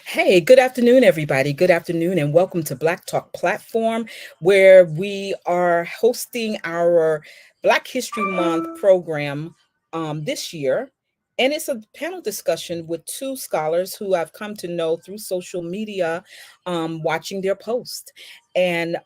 Hey, good afternoon, everybody. Good afternoon, and welcome to Black Talk Platform, where we are hosting our Black History Month program this year. And it's a panel discussion with two scholars who I've come to know through social media, watching their posts. And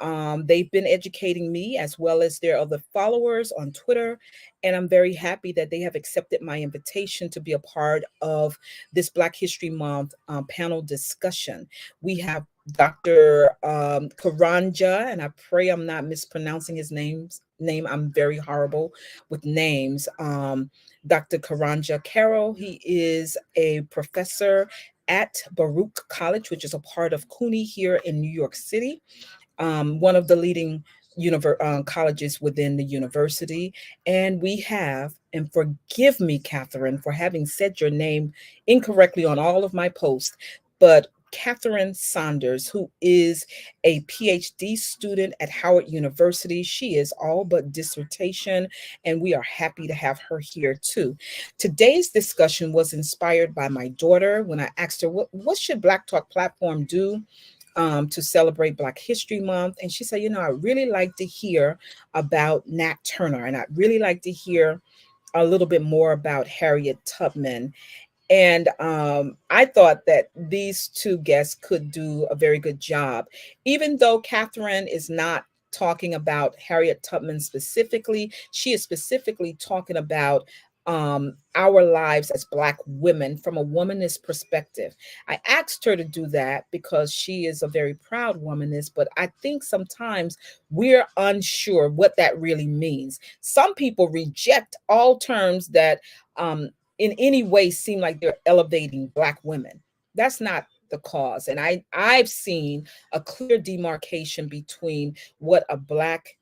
they've been educating me as well as their other followers on Twitter. And I'm very happy that they have accepted my invitation to be a part of this Black History Month panel discussion. We have Dr. Karanja, and I pray I'm not mispronouncing his name. I'm very horrible with names. Dr. Karnja Carroll, he is a professor at Baruch College, which is a part of CUNY here in New York City, one of the leading colleges within the university. And we have, and forgive me, Catherine, for having said your name incorrectly on all of my posts, but Catherine Saunders, who is a PhD student at Howard University. She is all but dissertation, and we are happy to have her here too. Today's discussion was inspired by my daughter when I asked her, what should Black Talk Platform do to celebrate Black History Month? And she said, I really like to hear about Nat Turner, and I'd really like to hear a little bit more about Harriett Tubman. And I thought that these two guests could do a very good job, even though Catherine is not talking about Harriet Tubman specifically. She is specifically talking about our lives as Black women from a womanist perspective. I asked her to do that because she is a very proud womanist, but I think sometimes we're unsure what that really means. Some people reject all terms that in any way seem like they're elevating Black women. That's not the cause. And I've seen a clear demarcation between what a Black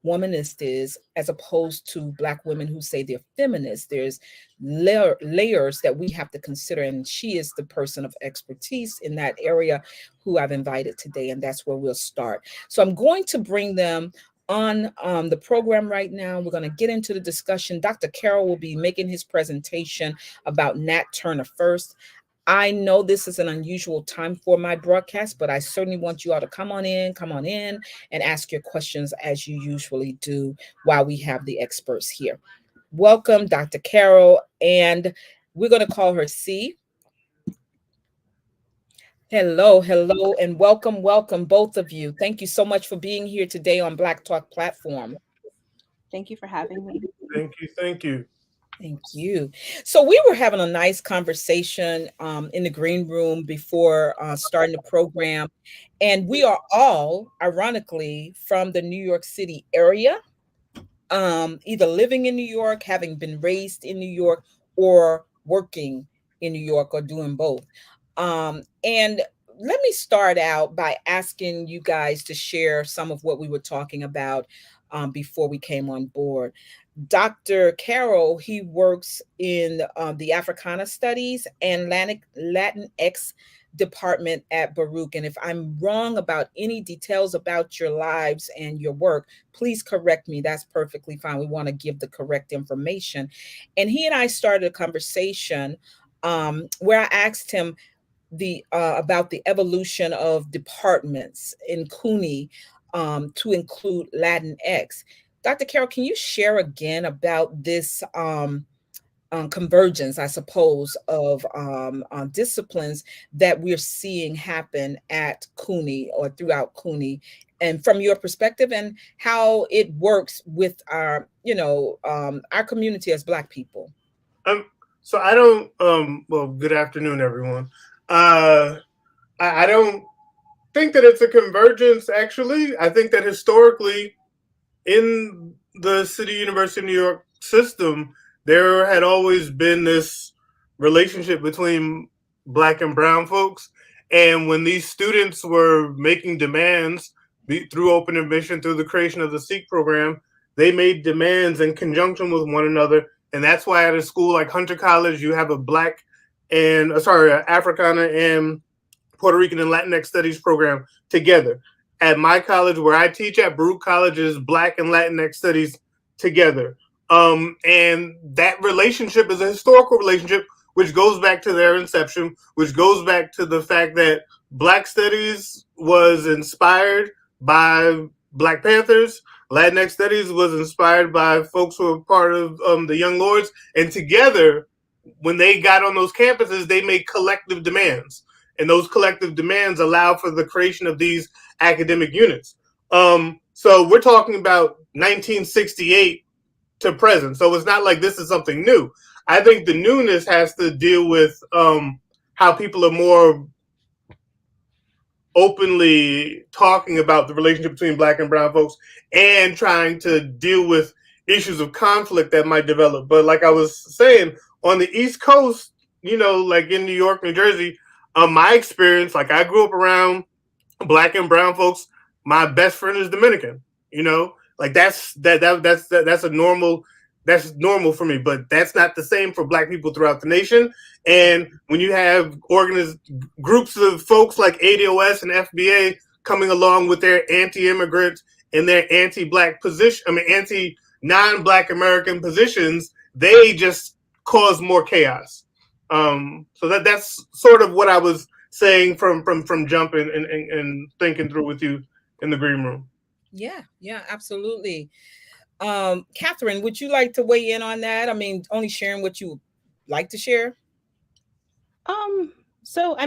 womanist is as opposed to Black women who say they're feminists. There's layers that we have to consider, and she is the person of expertise in that area who I've invited today, and that's where we'll start. So I'm going to bring them on the program right now. We're going to get into the discussion. Dr. Carroll will be making his presentation about Nat Turner first. I know this is an unusual time for my broadcast, but I certainly want you all to come on in, and ask your questions as you usually do while we have the experts here. Welcome, Dr. Carroll, and we're going to call her C. Hello, hello, and welcome, both of you. Thank you so much for being here today on Black Talk Platform. Thank you for having me. Thank you. Thank you. Thank you. So we were having a nice conversation in the green room before starting the program, and we are all, ironically, from the New York City area, either living in New York, having been raised in New York, or working in New York, or doing both. And let me start out by asking you guys to share some of what we were talking about before we came on board. Dr. Carroll, he works in the Africana Studies and Latinx department at Baruch. And if I'm wrong about any details about your lives and your work, please correct me. That's perfectly fine. We want to give the correct information. And he and I started a conversation where I asked him the about the evolution of departments in CUNY to include Latinx. Dr. Carroll, can you share again about this convergence, I suppose, of disciplines that we're seeing happen at CUNY or throughout CUNY, and from your perspective, and how it works with our community as Black people? Um, so I don't. Well, good afternoon, everyone. Uh, I don't think that it's a convergence. Actually, I think that historically, in the City University of New York system, there had always been this relationship between Black and brown folks, and when these students were making demands through open admission, through the creation of the SEEK program, they made demands in conjunction with one another. And that's why at a school like Hunter College, you have a Black and Africana and Puerto Rican and Latinx studies program together. At my college, where I teach at, Baruch College, is Black and Latinx studies together. And that relationship is a historical relationship which goes back to their inception, which goes back to the fact that Black Studies was inspired by Black Panthers. Latinx Studies was inspired by folks who were part of the Young Lords. And together, when they got on those campuses, they made collective demands. And those collective demands allow for the creation of these academic units. So we're talking about 1968 to present. So it's not like this is something new. I think the newness has to deal with how people are more openly talking about the relationship between Black and brown folks and trying to deal with issues of conflict that might develop. But like I was saying, on the East Coast, like in New York, New Jersey, my experience, like I grew up around Black and brown folks. My best friend is Dominican, like that's normal for me, but that's not the same for Black people throughout the nation. And when you have groups of folks like ADOS and FBA coming along with their anti-immigrant and their anti-Black position, anti-non-Black American positions, they just cause more chaos. So that's sort of what I was saying from jump and thinking through with you in the green room. Yeah, absolutely. Catherine, would you like to weigh in on that? I mean, only sharing what you like to share. So I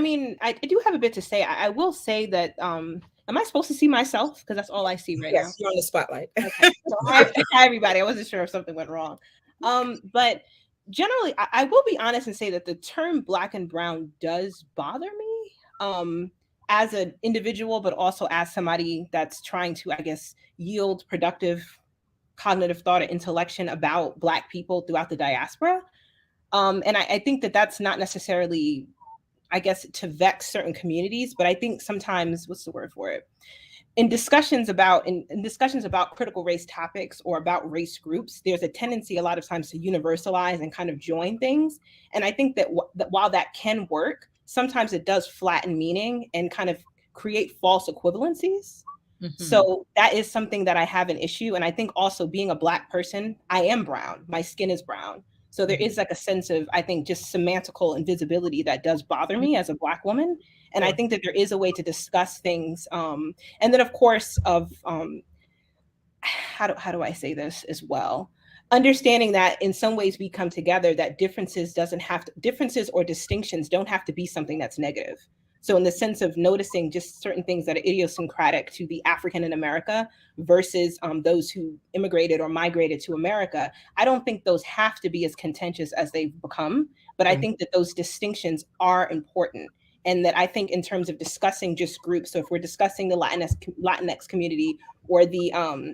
do have a bit to say. I will say that am I supposed to see myself? Because that's all I see right now. Yes, you're on the spotlight. Okay. So hi everybody. I wasn't sure if something went wrong. But generally, I will be honest and say that the term Black and brown does bother me. As an individual, but also as somebody that's trying to, I guess, yield productive cognitive thought or intellection about Black people throughout the diaspora. And I think that that's not necessarily, I guess, to vex certain communities, but I think sometimes, what's the word for it? In discussions about critical race topics or about race groups, there's a tendency a lot of times to universalize and kind of join things. And I think that while that can work, sometimes it does flatten meaning and kind of create false equivalencies. Mm-hmm. So that is something that I have an issue. And I think also being a Black person, I am brown. My skin is brown. So there is like a sense of, I think, just semantical invisibility that does bother me as a Black woman. And I think that there is a way to discuss things. And then, of course, how do I say this as well? Understanding that in some ways we come together, that differences or distinctions don't have to be something that's negative. So in the sense of noticing just certain things that are idiosyncratic to the African in America versus those who immigrated or migrated to America, I don't think those have to be as contentious as they've become. But I think that those distinctions are important. And that I think in terms of discussing just groups, so if we're discussing the Latinx community or the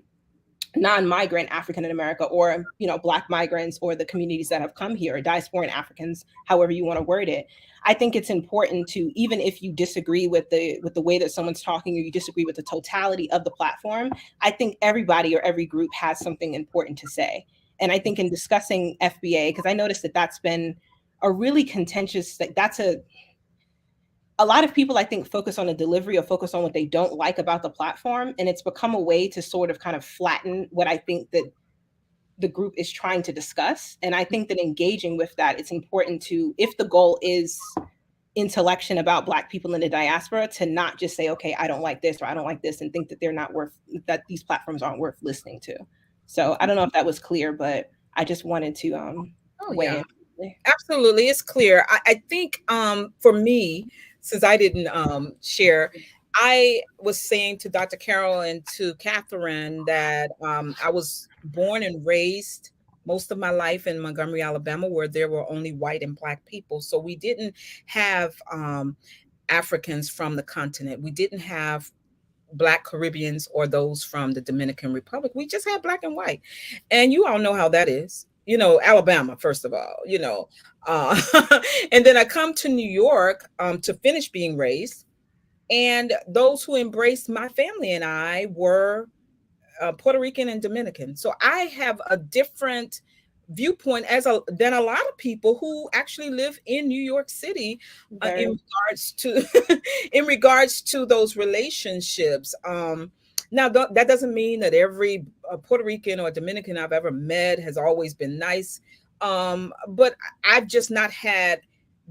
non-migrant African in America, or Black migrants, or the communities that have come here, or diasporan Africans, however you want to word it, I think it's important to, even if you disagree with the way that someone's talking, or you disagree with the totality of the platform, I think everybody or every group has something important to say. And I think in discussing FBA, because I noticed that that's been a really contentious, a lot of people, I think, focus on the delivery or focus on what they don't like about the platform. And it's become a way to sort of kind of flatten what I think that the group is trying to discuss. And I think that engaging with that, it's important to, if the goal is intellection about Black people in the diaspora, to not just say, okay, I don't like this or I don't like this, and think that that these platforms aren't worth listening to. So I don't know if that was clear, but I just wanted to weigh in. Absolutely, it's clear. I think for me, since I didn't share, I was saying to Dr. Carroll and to Catherine that I was born and raised most of my life in Montgomery, Alabama, where there were only white and Black people. So we didn't have Africans from the continent. We didn't have Black Caribbeans or those from the Dominican Republic. We just had Black and white. And you all know how that is. Alabama, first of all, and then I come to New York to finish being raised. And those who embraced my family and I were Puerto Rican and Dominican. So I have a different viewpoint than a lot of people who actually live in New York City in regards to those relationships. Now, that doesn't mean that every Puerto Rican or Dominican I've ever met has always been nice. But I've just not had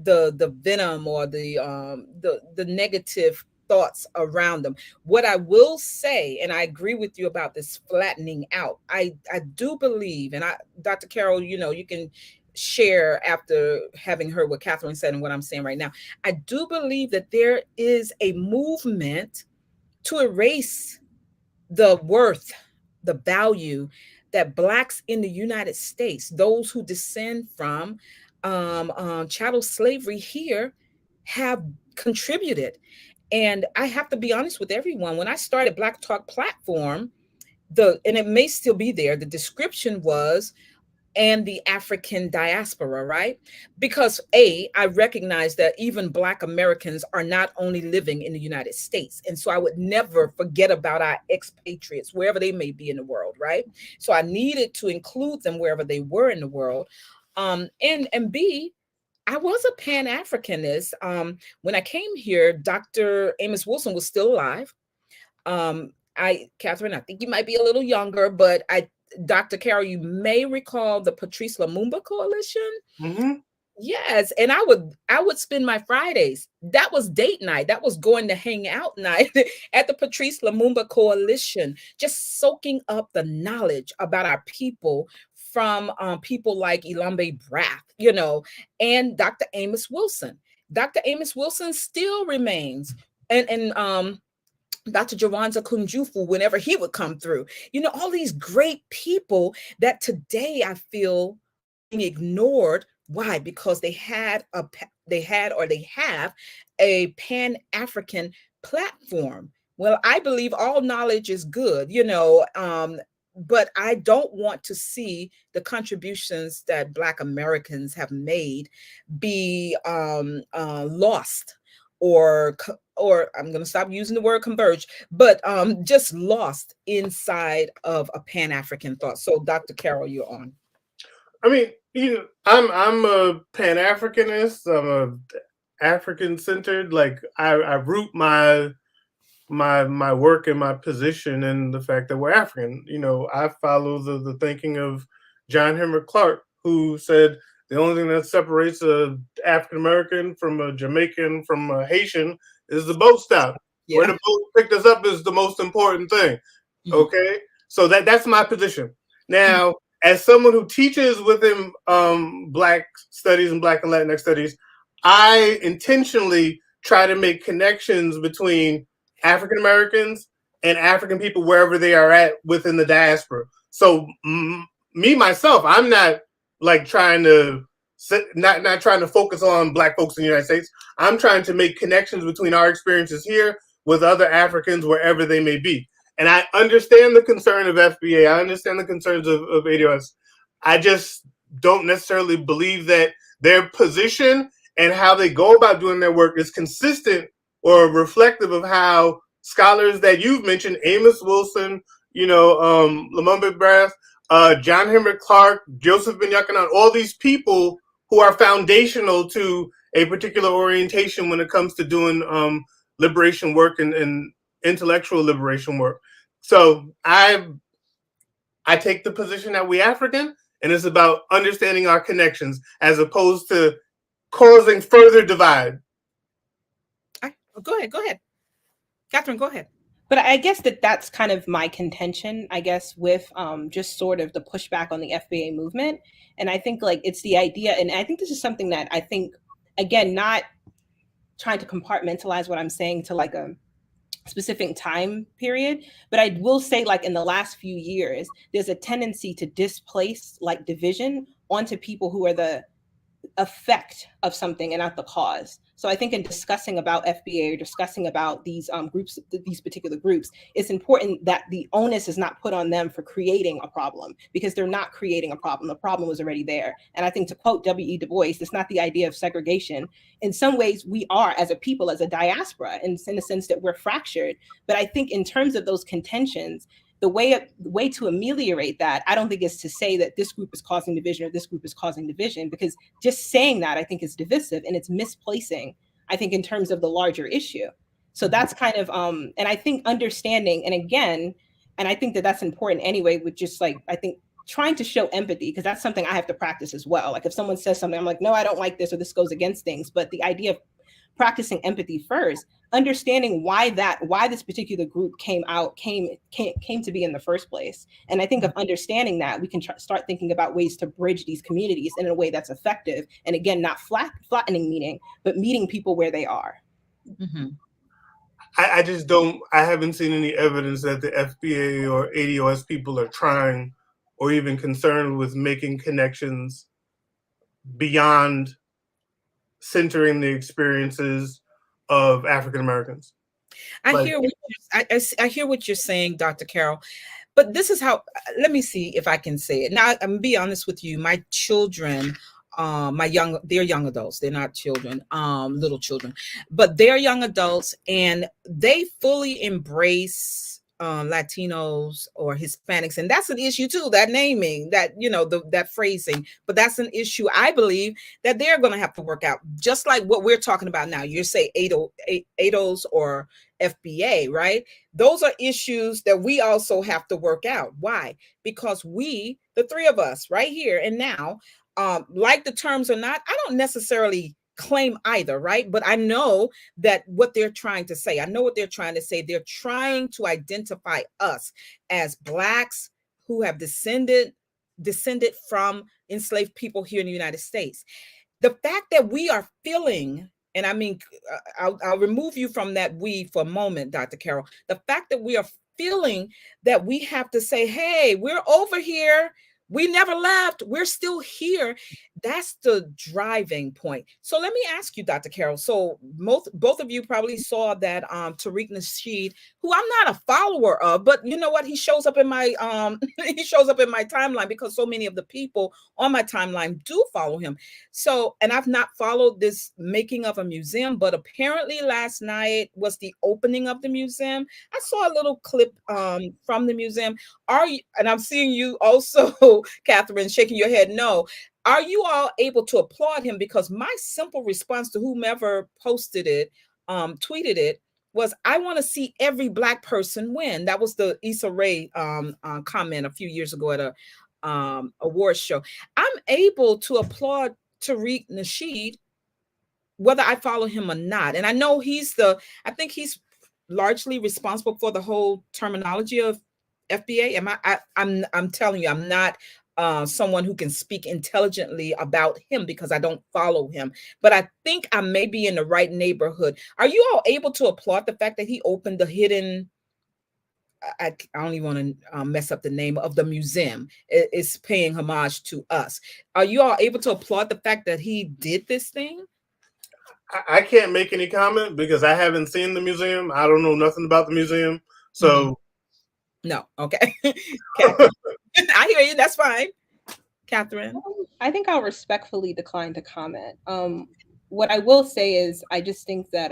the venom or the negative thoughts around them. What I will say, and I agree with you about this flattening out, I do believe, and Dr. Carroll, you can share after having heard what Catherine said and what I'm saying right now. I do believe that there is a movement to erase the worth, the value that Blacks in the United States, those who descend from chattel slavery here, have contributed. And I have to be honest with everyone. When I started Black Talk Platform, and it may still be there, the description was and the African diaspora, right? Because I recognize that even Black Americans are not only living in the United States. And so I would never forget about our expatriates, wherever they may be in the world, right? So I needed to include them wherever they were in the world. And B, I was a Pan-Africanist. When I came here, Dr. Amos Wilson was still alive. Catherine, I think you might be a little younger, but Dr. Carroll, you may recall the Patrice Lumumba Coalition. Mm-hmm. Yes, and I would spend my Fridays. That was date night. That was going to hang out night at the Patrice Lumumba Coalition, just soaking up the knowledge about our people from people like Ilambe Brath, and Dr. Amos Wilson. Dr. Amos Wilson still remains, and Dr. Jawanza Kunjufu, whenever he would come through, all these great people that today I feel being ignored. Why? Because they have a Pan-African platform. Well, I believe all knowledge is good, but I don't want to see the contributions that Black Americans have made be lost, or I'm going to stop using the word converge, but just lost inside of a Pan-African thought. So Dr. Carroll, you're on. I mean, I'm a Pan-Africanist. I'm a African-centered. Like I root my work and my position in the fact that we're African. I follow the thinking of John Henrik Clarke, who said the only thing that separates a African American from a Jamaican from a Haitian is the boat stop. Yeah. Where the boat picked us up is the most important thing. Mm-hmm. Okay, so that's my position. Now, as someone who teaches within Black studies and Black and Latinx studies, I intentionally try to make connections between African Americans and African people wherever they are at within the diaspora. So me myself, I'm not like trying to not trying to focus on Black folks in the United States. I'm trying to make connections between our experiences here with other Africans wherever they may be. And I understand the concern of FBA. I understand the concerns of ADOS. I just don't necessarily believe that their position and how they go about doing their work is consistent or reflective of how scholars that you've mentioned, Amos Wilson, Lumumba Brath, John Henrik Clarke, Joseph Benyakinan, all these people who are foundational to a particular orientation when it comes to doing liberation work and intellectual liberation work. So I take the position that we African, and it's about understanding our connections as opposed to causing further divide. Go ahead. Catherine, go ahead. But I guess that's kind of my contention, I guess, with just sort of the pushback on the FBA movement. And I think like it's the idea, and I think this is something that I think, again, not trying to compartmentalize what I'm saying to like a specific time period, but I will say like in the last few years, there's a tendency to displace like division onto people who are the effect of something and not the cause. So I think in discussing about FBA or discussing about these groups, these particular groups, it's important that the onus is not put on them for creating a problem, because they're not creating a problem. The problem was already there. And I think, to quote W.E. Du Bois, it's not the idea of segregation. In some ways, we are, as a people, as a diaspora, in the sense that we're fractured. But I think in terms of those contentions, the way to ameliorate that, I don't think is to say that this group is causing division or this group is causing division, because just saying that I think is divisive and it's misplacing, I think, in terms of the larger issue. So that's kind of, and I think understanding, and again, and I think that that's important anyway, with just like, I think trying to show empathy, because that's something I have to practice as well. Like if someone says something, I'm like, no, I don't like this, or this goes against things. But the idea of practicing empathy first, understanding why this particular group came to be in the first place. And I think of understanding that, we can start thinking about ways to bridge these communities in a way that's effective. And again, not flattening meaning, but meeting people where they are. Mm-hmm. I just don't, I haven't seen any evidence that the FBA or ADOS people are trying or even concerned with making connections beyond centering the experiences of African Americans. I hear what you're saying, Dr. Carroll. But this is how, let me see if I can say it. Now, I'm gonna be honest with you. My children, they're young adults. They're not children, little children, but they're young adults, and they fully embrace Latinos or Hispanics. And that's an issue too, that naming, that, that phrasing, but that's an issue I believe that they're going to have to work out, just like what we're talking about now. You say ADOS or FBA, right? Those are issues that we also have to work out. Why? Because we, the three of us right here and now, like the terms or not, I don't necessarily claim either, right? But I know that what they're trying to say, they're trying to identify us as Blacks who have descended from enslaved people here in the United States. The fact that we are feeling, and I mean, I'll remove you from that we for a moment, Dr. Carroll. The fact that we are feeling that we have to say, hey, we're over here. We never left. We're still here. That's the driving point. So let me ask you, Dr. Carroll. So both of you probably saw that Tariq Nasheed, who I'm not a follower of, but you know what? He shows up in my he shows up in my timeline because so many of the people on my timeline do follow him. So, and I've not followed this making of a museum, but apparently last night was the opening of the museum. I saw a little clip from the museum. Are you, and I'm seeing you also, Catherine, shaking your head no. Are you all able to applaud him? Because my simple response to whomever posted it, tweeted it, was, I want to see every Black person win. That was the Issa Rae comment a few years ago at a awards show. I'm able to applaud Tariq Nasheed, whether I follow him or not. And I know I think he's largely responsible for the whole terminology of FBA. I'm telling you, I'm not someone who can speak intelligently about him because I don't follow him. But I think I may be in the right neighborhood. Are you all able to applaud the fact that he opened the hidden, I don't even want to mess up the name of the museum. It's paying homage to us. Are you all able to applaud the fact that he did this thing? I can't make any comment because I haven't seen the museum. I don't know nothing about the museum. So no. Okay. I hear you. That's fine. Catherine? I think I'll respectfully decline to comment. What I will say is I just think that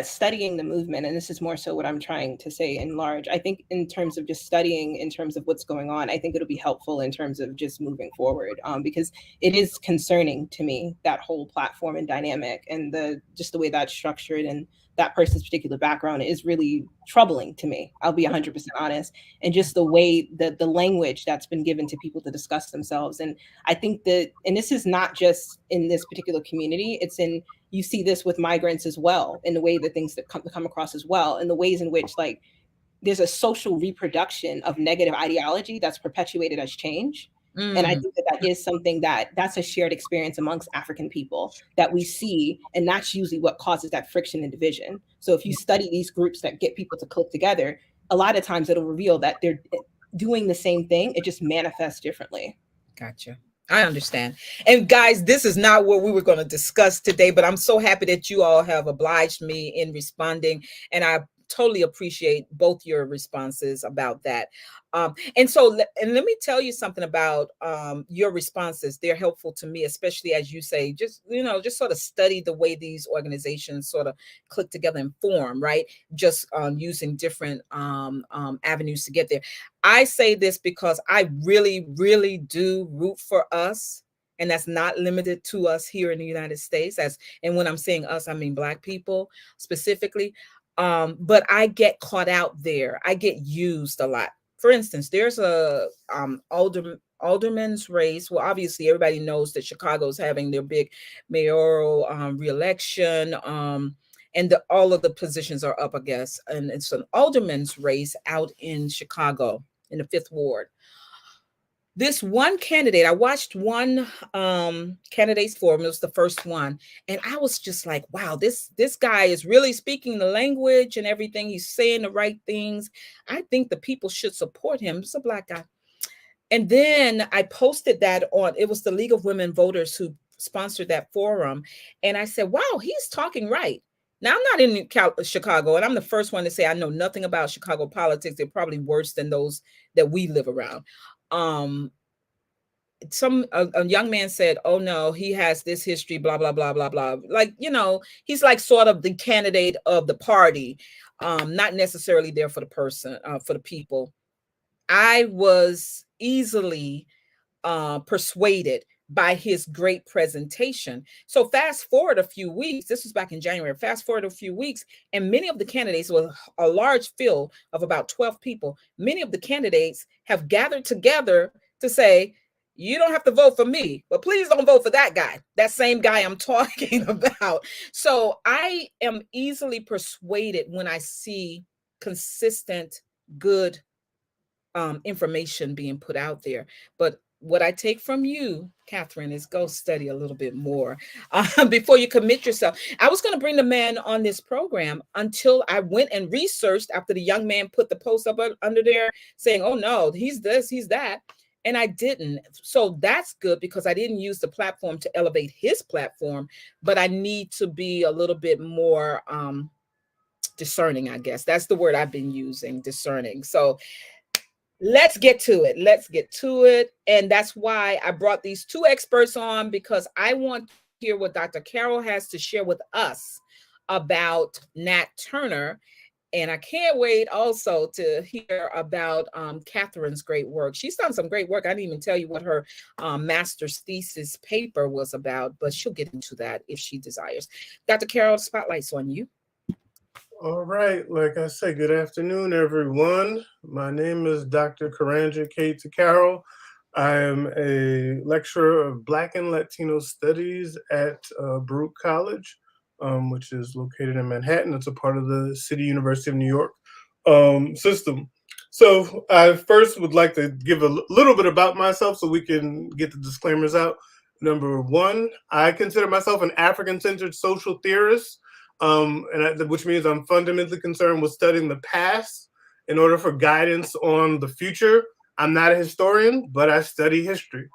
studying the movement, and this is more so what I'm trying to say in large, I think in terms of just studying, in terms of what's going on, I think it'll be helpful in terms of just moving forward, because it is concerning to me, that whole platform and dynamic, and the way that's structured, and that person's particular background is really troubling to me. I'll be 100% honest. And just the way that the language that's been given to people to discuss themselves. And I think that, and this is not just in this particular community, you see this with migrants as well, in the way that things that come across as well, and the ways in which there's a social reproduction of negative ideology that's perpetuated as change. And I think that is something that's a shared experience amongst African people that we see, and that's usually what causes that friction and division. So if you study these groups that get people to click together, a lot of times it'll reveal that they're doing the same thing, it just manifests differently. Gotcha. I understand. And guys, this is not what we were going to discuss today, but I'm so happy that you all have obliged me in responding. And I totally appreciate both your responses about that. And let me tell you something about your responses. They're helpful to me, especially as you say, just sort of study the way these organizations sort of click together and form, right? Just using different avenues to get there. I say this because I really, really do root for us. And that's not limited to us here in the United States. And when I'm saying us, I mean Black people specifically. But I get caught out there. I get used a lot. for instance, there's a alderman's race. Well, obviously, everybody knows that Chicago's having their big mayoral reelection, and all of the positions are up, I guess. And it's an alderman's race out in Chicago in the Fifth Ward. This one candidate, I watched one candidate's forum. It was the first one, and I was just like, wow, this guy is really speaking the language and everything. He's saying the right things. I think the people should support him. It's a Black guy. And then I posted that on, it was the League of Women Voters who sponsored that forum, and I said, wow, he's talking right. Now, I'm not in Chicago, and I'm the first one to say I know nothing about Chicago politics. They're probably worse than those that we live around. A young man said, oh no, he has this history, blah blah blah blah blah, like, he's like sort of the candidate of the party, not necessarily there for the person, for the people. I was easily persuaded by his great presentation. So fast forward a few weeks, this was back in January, fast forward a few weeks, and many of the candidates, with a large field of about 12 people, many of the candidates have gathered together to say, you don't have to vote for me, but please don't vote for that guy, that same guy I'm talking about. So I am easily persuaded when I see consistent, good information being put out there. But what I take from you, Catherine, is go study a little bit more before you commit yourself. I was going to bring the man on this program until I went and researched after the young man put the post up under there saying, oh no, he's this, he's that. And I didn't. So that's good, because I didn't use the platform to elevate his platform, but I need to be a little bit more discerning, I guess. That's the word I've been using, discerning. So let's get to it. Let's get to it. And that's why I brought these two experts on, because I want to hear what Dr. Carroll has to share with us about Nat Turner. And I can't wait also to hear about Catherine's great work. She's done some great work. I didn't even tell you what her master's thesis paper was about, but she'll get into that if she desires. Dr. Carroll, the spotlight's on you. All right. Like I said, good afternoon, everyone. My name is Dr. Karanja Carroll. I am a lecturer of Black and Latino Studies at Baruch College, which is located in Manhattan. It's a part of the City University of New York system. So I first would like to give a little bit about myself so we can get the disclaimers out. Number one, I consider myself an African-centered social theorist, which means I'm fundamentally concerned with studying the past in order for guidance on the future. I'm not a historian, but I study history.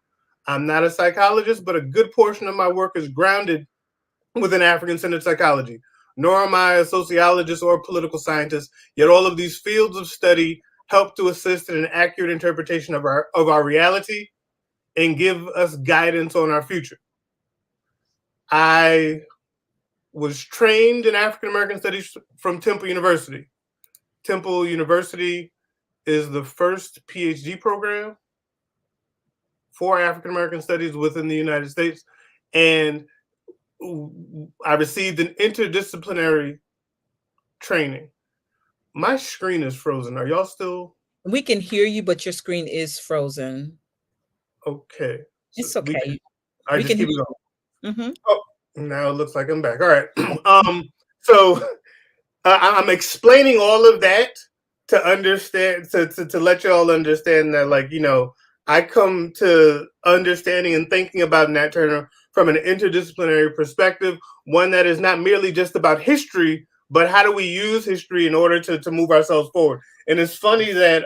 I'm not a psychologist, but a good portion of my work is grounded within African-centered psychology. Nor am I a sociologist or a political scientist, yet all of these fields of study help to assist in an accurate interpretation of our reality and give us guidance on our future. I was trained in African-American studies from Temple University. Temple University is the first PhD program for African-American studies within the United States. And I received an interdisciplinary training. My screen is frozen. Are y'all still? We can hear you, but your screen is frozen. Okay. It's okay. I just keep it going. Mm-hmm. Oh, now it looks like I'm back. All right. So I'm explaining all of that to understand, to let y'all understand that, like, I come to understanding and thinking about Nat Turner from an interdisciplinary perspective, one that is not merely just about history, but how do we use history in order to move ourselves forward. And it's funny that,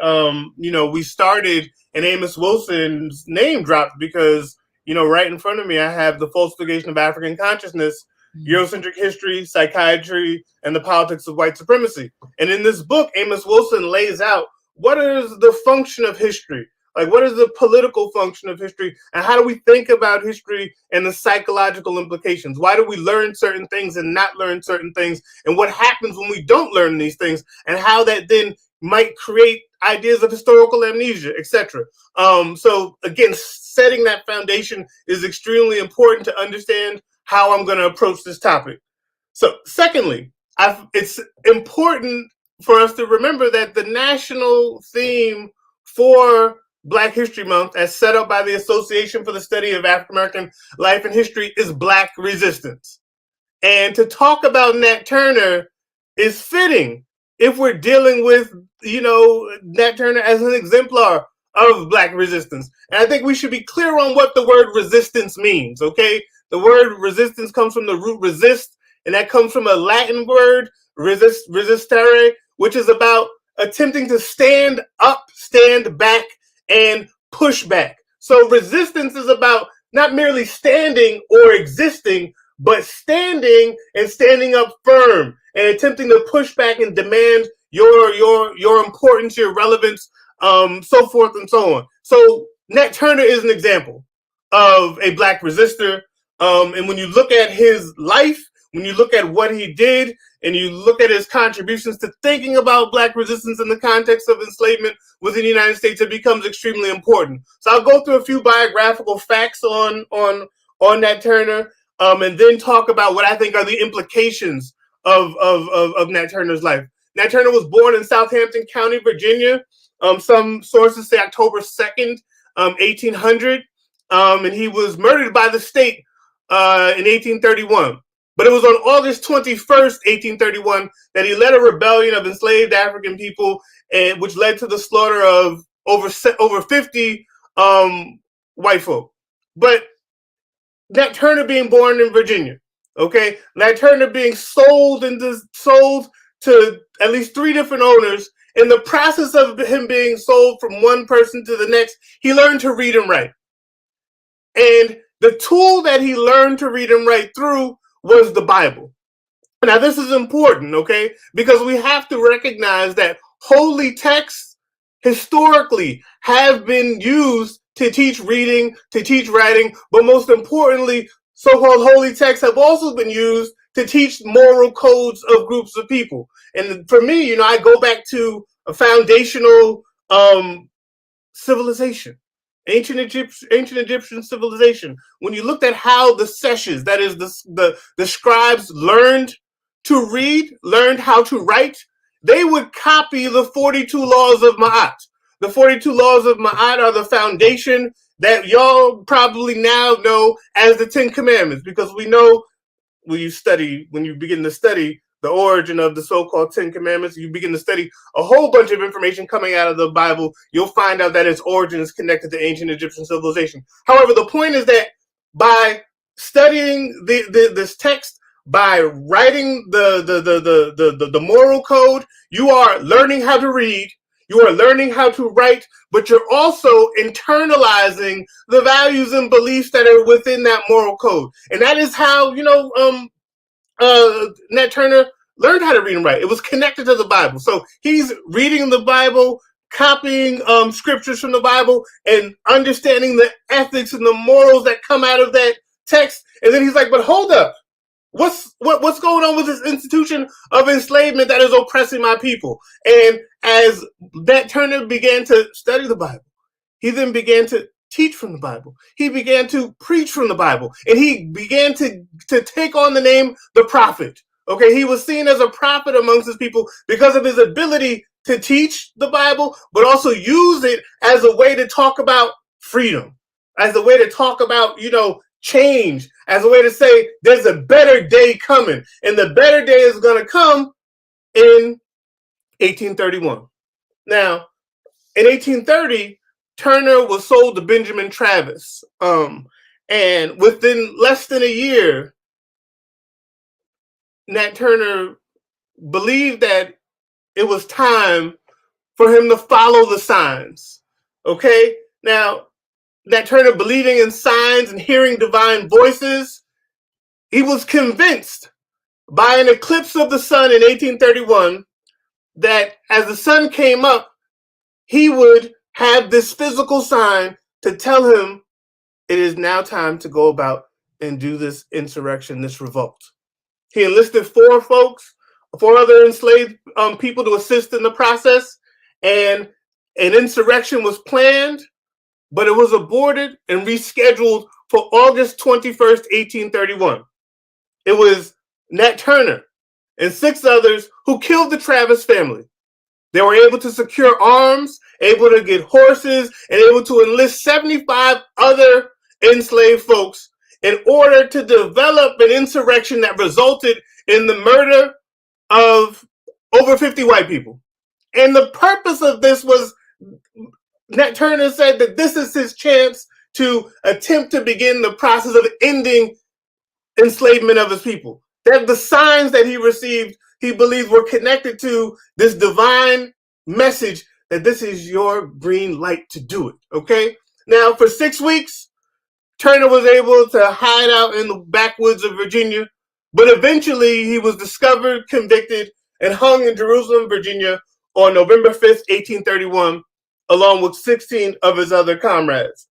we started and Amos Wilson's name dropped because, right in front of me, I have The Falsification of African Consciousness, Eurocentric History, Psychiatry, and the Politics of White Supremacy. And in this book, Amos Wilson lays out what is the function of history? Like, what is the political function of history? And how do we think about history and the psychological implications? Why do we learn certain things and not learn certain things? And what happens when we don't learn these things? And how that then might create ideas of historical amnesia, etc. So again, setting that foundation is extremely important to understand how I'm going to approach this topic. So secondly, it's important for us to remember that the national theme for Black History Month, as set up by the Association for the Study of African American Life and History, is Black resistance. And to talk about Nat Turner is fitting if we're dealing with, Nat Turner as an exemplar of Black resistance. And I think we should be clear on what the word resistance means, okay? The word resistance comes from the root resist, and that comes from a Latin word, resistere, which is about attempting to stand up, stand back, and push back. So resistance is about not merely standing or existing, but standing and standing up firm and attempting to push back and demand your importance, your relevance, so forth and so on. So Nat Turner is an example of a Black resistor. And when you look at his life, when you look at what he did, and you look at his contributions to thinking about Black resistance in the context of enslavement within the United States, it becomes extremely important. So I'll go through a few biographical facts on Nat Turner, and then talk about what I think are the implications of Nat Turner's life. Nat Turner was born in Southampton County, Virginia. Some sources say October 2nd, 1800, and he was murdered by the state in 1831. But it was on August 21st, 1831, that he led a rebellion of enslaved African people, which led to the slaughter of over 50 white folk. But Nat Turner being born in Virginia, okay? Nat Turner being sold to at least 3 different owners. In the process of him being sold from one person to the next, he learned to read and write. And the tool that he learned to read and write through was the Bible. Now, this is important, okay? Because we have to recognize that holy texts historically have been used to teach reading, to teach writing, but most importantly, so-called holy texts have also been used to teach moral codes of groups of people. And for me, I go back to a foundational civilization. Ancient Egyptian civilization. When you looked at how the seshes, that is the scribes, learned to read, learned how to write, they would copy the 42 laws of Ma'at. The 42 laws of Ma'at are the foundation that y'all probably now know as the 10 Commandments, because we know when you begin to study the origin of the so-called 10 Commandments, you begin to study a whole bunch of information coming out of the Bible, you'll find out that its origin is connected to ancient Egyptian civilization. However, the point is that by studying this text, by writing the moral code, you are learning how to read, you are learning how to write, but you're also internalizing the values and beliefs that are within that moral code. And that is how, Nat Turner learned how to read and write. It was connected to the Bible. So he's reading the Bible, copying scriptures from the Bible, and understanding the ethics and the morals that come out of that text. And then he's like, but hold up. What's going on with this institution of enslavement that is oppressing my people? And as Nat Turner began to study the Bible, he then began to teach from the Bible. He began to preach from the Bible, and he began to take on the name the prophet. Okay, he was seen as a prophet amongst his people because of his ability to teach the Bible, but also use it as a way to talk about freedom, as a way to talk about, change, as a way to say there's a better day coming, and the better day is going to come in 1831. Now, in 1830, Turner was sold to Benjamin Travis. And within less than a year, Nat Turner believed that it was time for him to follow the signs. Okay? Now, Nat Turner, believing in signs and hearing divine voices, he was convinced by an eclipse of the sun in 1831 that as the sun came up, he would have this physical sign to tell him it is now time to go about and do this insurrection, this revolt. He enlisted 4 other enslaved people to assist in the process, and an insurrection was planned, but it was aborted and rescheduled for August 21st, 1831. It was Nat Turner and 6 others who killed the Travis family. They were able to secure arms, able to get horses, and able to enlist 75 other enslaved folks in order to develop an insurrection that resulted in the murder of over 50 white people. And the purpose of this was, Nat Turner said that this is his chance to attempt to begin the process of ending enslavement of his people. That the signs that he received, he believed, were connected to this divine message that this is your green light to do it. Okay? Now, for 6 weeks, Turner was able to hide out in the backwoods of Virginia, but eventually he was discovered, convicted, and hung in Jerusalem, Virginia on November 5th, 1831, along with 16 of his other comrades.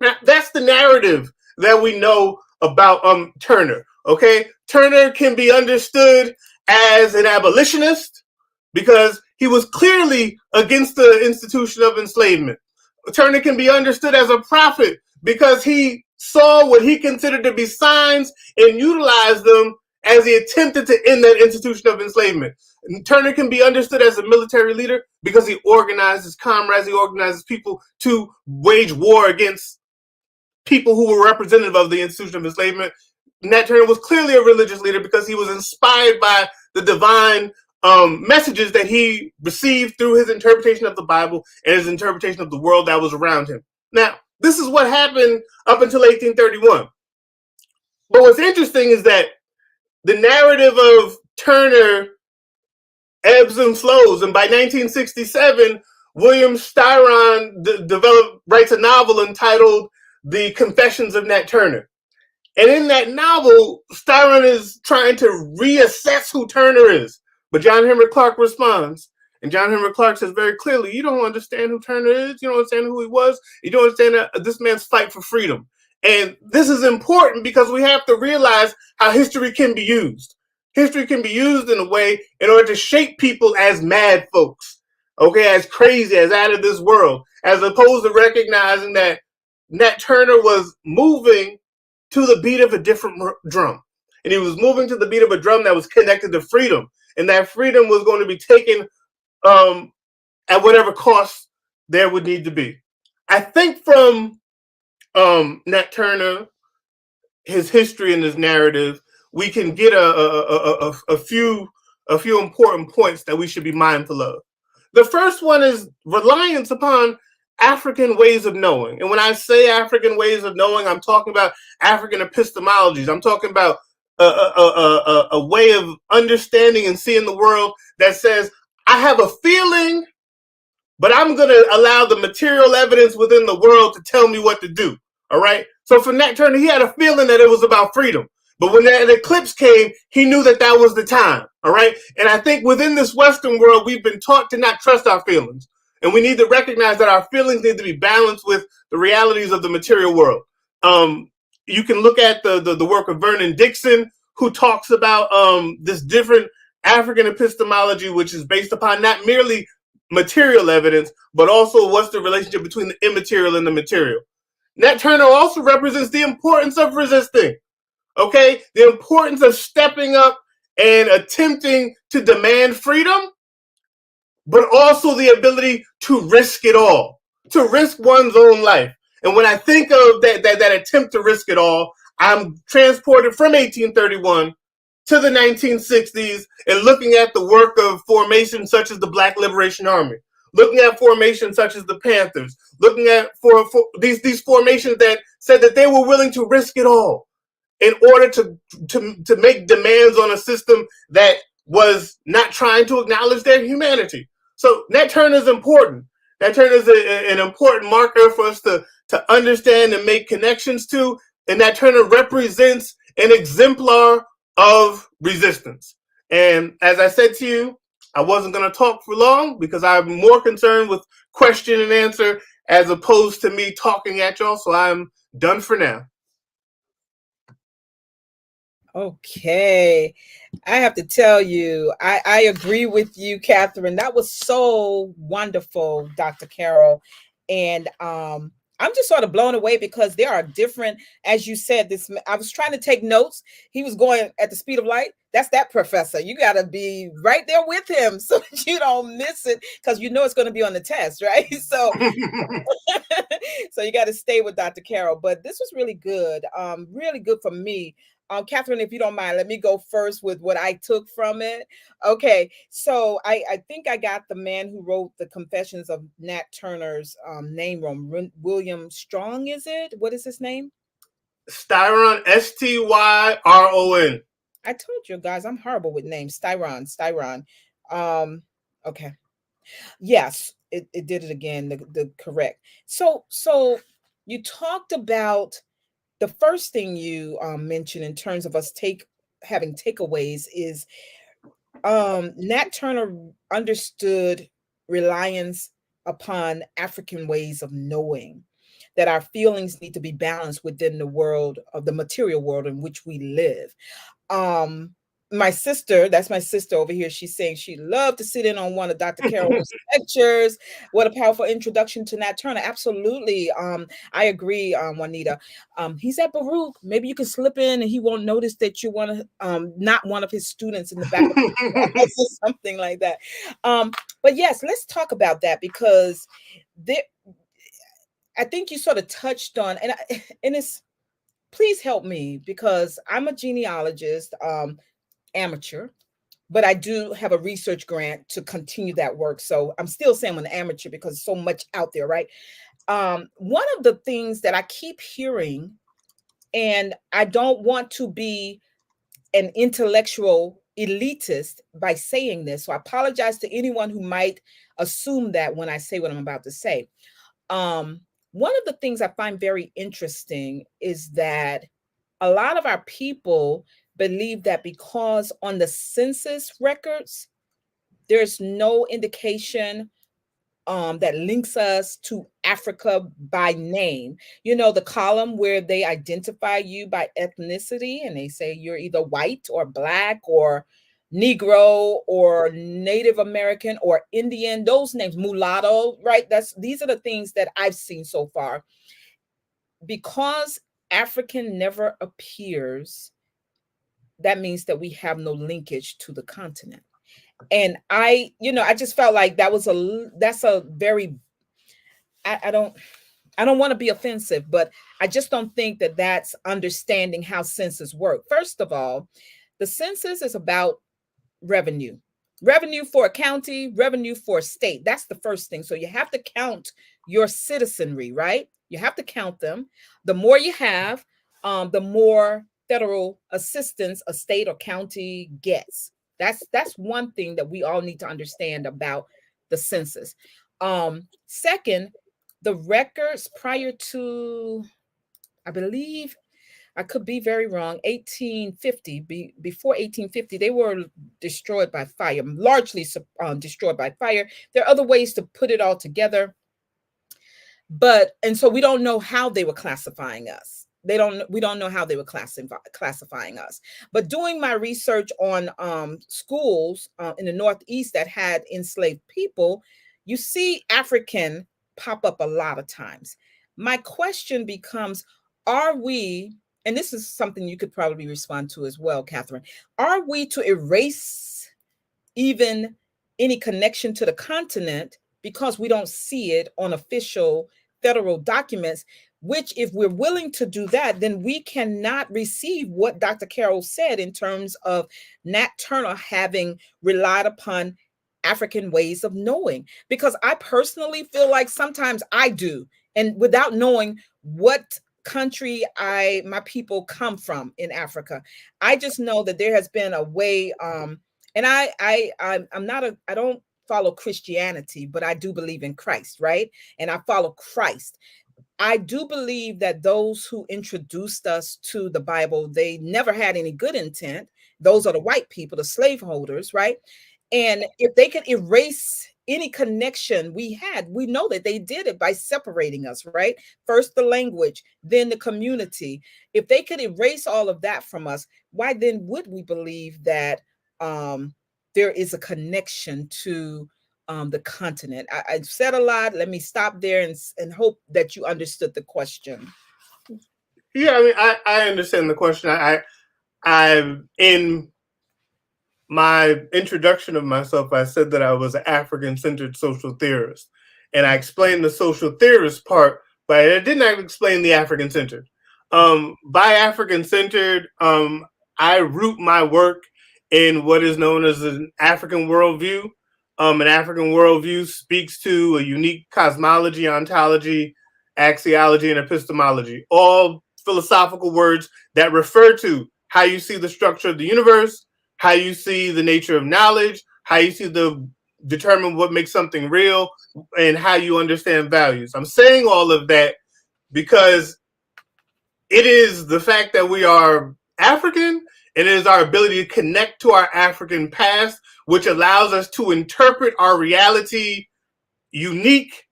Now, that's the narrative that we know about Turner. Okay, Turner can be understood as an abolitionist because he was clearly against the institution of enslavement. Turner can be understood as a prophet because he saw what he considered to be signs and utilized them as he attempted to end that institution of enslavement. And Turner can be understood as a military leader because he organized his comrades, he organized his people to wage war against people who were representative of the institution of enslavement. Nat Turner was clearly a religious leader because he was inspired by the divine messages that he received through his interpretation of the Bible and his interpretation of the world that was around him. Now, this is what happened up until 1831. But what's interesting is that the narrative of Turner ebbs and flows, and by 1967, William Styron writes a novel entitled The Confessions of Nat Turner. And in that novel, Styron is trying to reassess who Turner is. But John Henry Clark responds. And John Henry Clark says very clearly, you don't understand who Turner is. You don't understand who he was. You don't understand this man's fight for freedom. And this is important because we have to realize how history can be used. History can be used in a way in order to shape people as mad folks, okay, as crazy, as out of this world, as opposed to recognizing that Nat Turner was moving to the beat of a different drum. And he was moving to the beat of a drum that was connected to freedom. And that freedom was going to be taken at whatever cost there would need to be. I think from Nat Turner, his history and his narrative, we can get a few important points that we should be mindful of. The first one is reliance upon African ways of knowing. And when I say African ways of knowing, I'm talking about African epistemologies. I'm talking about a way of understanding and seeing the world that says, I have a feeling, but I'm going to allow the material evidence within the world to tell me what to do. All right. So for Nat Turner, he had a feeling that it was about freedom. But when that eclipse came, he knew that that was the time. All right. And I think within this Western world, we've been taught to not trust our feelings. And we need to recognize that our feelings need to be balanced with the realities of the material world. You can look at the work of Vernon Dixon, who talks about this different African epistemology, which is based upon not merely material evidence, but also what's the relationship between the immaterial and the material. Nat Turner also represents the importance of resisting, okay? The importance of stepping up and attempting to demand freedom, but also the ability to risk it all, to risk one's own life. And when I think of that attempt to risk it all, I'm transported from 1831 to the 1960s and looking at the work of formations such as the Black Liberation Army, looking at formations such as the Panthers, looking at for these formations that said that they were willing to risk it all in order to make demands on a system that was not trying to acknowledge their humanity. So Nat Turner is important. Nat Turner is an important marker for us to understand and make connections to, and Nat Turner represents an exemplar of resistance. And as I said to you, I wasn't going to talk for long because I'm more concerned with question and answer as opposed to me talking at y'all. So I'm done for now. Okay. I have to tell you, I agree with you, Catherine. That was so wonderful, Dr. Carroll. And I'm just sort of blown away because there are different, as you said, this, I was trying to take notes. He was going at the speed of light. That's that professor. You got to be right there with him so that you don't miss it, because you know it's going to be on the test, right? So so you got to stay with Dr. Carroll. But this was really good for me. Catherine, if you don't mind, let me go first with what I took from it. Okay, so I think I got the man who wrote the Confessions of Nat Turner's name wrong. William Strong, is it? What is his name? Styron, Styron. I told you guys, I'm horrible with names. Styron. Um, okay. Yes, it did it again. The correct. So you talked about the first thing you mentioned in terms of us having takeaways is Nat Turner understood reliance upon African ways of knowing, that our feelings need to be balanced within the world of the material world in which we live. um my sister, that's my sister over here, she's saying she loved to sit in on one of Dr. Carroll's lectures. What a powerful introduction to Nat Turner. Absolutely. I agree, Juanita. He's at Baruch. Maybe you can slip in and he won't notice that you're not one of his students in the back of the class or something like that. But yes, let's talk about that, because there, I think you sort of touched on, and it's, please help me, because I'm a genealogist, amateur, but I do have a research grant to continue that work. So I'm still saying I'm an amateur because there's so much out there, right? One of the things that I keep hearing, and I don't want to be an intellectual elitist by saying this, so I apologize to anyone who might assume that when I say what I'm about to say. One of the things I find very interesting is that a lot of our people believe that because on the census records, there's no indication that links us to Africa by name. You know, the column where they identify you by ethnicity and they say you're either white or black or Negro or Native American or Indian, those names, mulatto, right? These are the things that I've seen so far. Because African never appears, that means that we have no linkage to the continent. And I just felt like that's a very, I don't want to be offensive, but I just don't think that that's understanding how census work. First of all, the census is about revenue. Revenue for a county, revenue for a state. That's the first thing. So you have to count your citizenry, right? You have to count them. The more you have, the more federal assistance a state or county gets. That's one thing that we all need to understand about the census. Second, the records prior to, I believe, I could be very wrong, 1850, before 1850, they were destroyed by fire, largely destroyed by fire. There are other ways to put it all together. And so we don't know how they were classifying us. We don't know how they were classifying us. But doing my research on schools in the Northeast that had enslaved people, you see African pop up a lot of times. My question becomes, are we, and this is something you could probably respond to as well, Catherine, are we to erase even any connection to the continent because we don't see it on official federal documents, which if we're willing to do that, then we cannot receive what Dr. Carroll said in terms of Nat Turner having relied upon African ways of knowing. Because I personally feel like sometimes I do, and without knowing what country my people come from in Africa, I just know that there has been a way, and I don't follow Christianity, but I do believe in Christ, right? And I follow Christ. I do believe that those who introduced us to the Bible, they never had any good intent. Those are the white people, the slaveholders, right? And if they could erase any connection we had, we know that they did it by separating us, right? First the language, then the community. If they could erase all of that from us, why then would we believe that there is a connection to the continent. I've said a lot. Let me stop there and hope that you understood the question. Yeah, I mean, I understand the question. I in my introduction of myself, I said that I was an African-centered social theorist, and I explained the social theorist part, but I did not explain the African-centered. By African-centered, I root my work in what is known as an African worldview. An African worldview speaks to a unique cosmology, ontology, axiology, and epistemology, all philosophical words that refer to how you see the structure of the universe, how you see the nature of knowledge, how you see determine what makes something real, and how you understand values. I'm saying all of that because it is the fact that we are African, and it is our ability to connect to our African past, which allows us to interpret our reality unique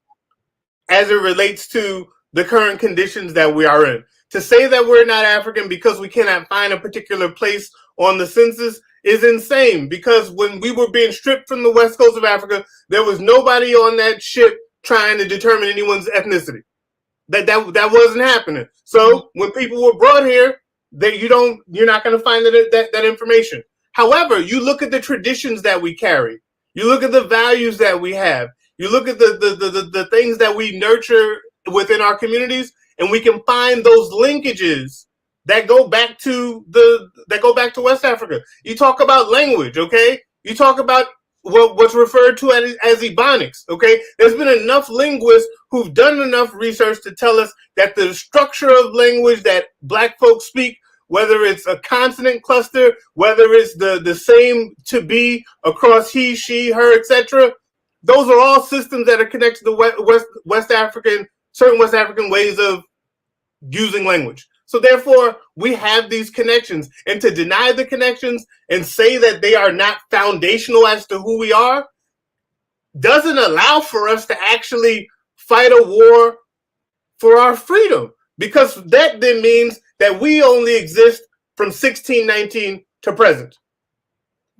as it relates to the current conditions that we are in. To say that we're not African because we cannot find a particular place on the census is insane, because when we were being stripped from the west coast of Africa, there was nobody on that ship trying to determine anyone's ethnicity. That wasn't happening. So when people were brought here, you're not going to find that information. However, you look at the traditions that we carry, you look at the values that we have, you look at the things that we nurture within our communities, and we can find those linkages that go back to West Africa. You talk about language, okay? You talk about what's referred to as Ebonics, okay? There's been enough linguists who've done enough research to tell us that the structure of language that Black folks speak, whether it's a consonant cluster, whether it's the same to be across he, she, her, etc., those are all systems that are connected to West African, certain West African ways of using language. So therefore, we have these connections, and to deny the connections and say that they are not foundational as to who we are doesn't allow for us to actually fight a war for our freedom, because that then means that we only exist from 1619 to present.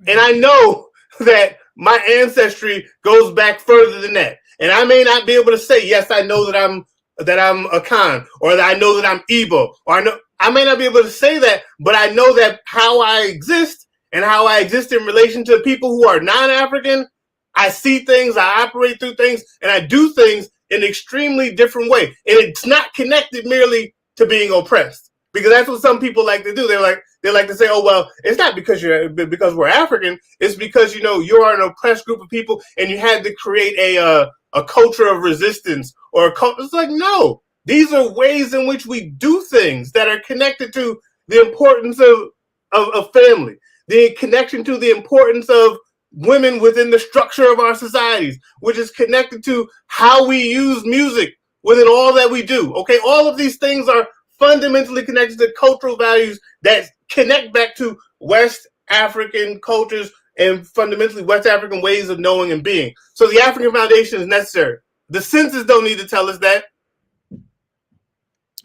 And I know that my ancestry goes back further than that. And I may not be able to say, yes, I know that I'm a Khan, or that I know that I'm Igbo, or I may not be able to say that, but I know that how I exist and how I exist in relation to people who are non-African, I see things, I operate through things, and I do things in an extremely different way. And it's not connected merely to being oppressed, because that's what some people like to do. They like to say, oh, well, it's not because we're African. It's because, you are an oppressed group of people and you had to create a culture of resistance, or a culture. It's like, no, these are ways in which we do things that are connected to the importance of family, the connection to the importance of women within the structure of our societies, which is connected to how we use music within all that we do. Okay, all of these things are fundamentally connected to cultural values that connect back to West African cultures and fundamentally West African ways of knowing and being. So the African foundation is necessary. The census don't need to tell us that.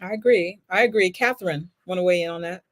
I agree. Catherine, want to weigh in on that?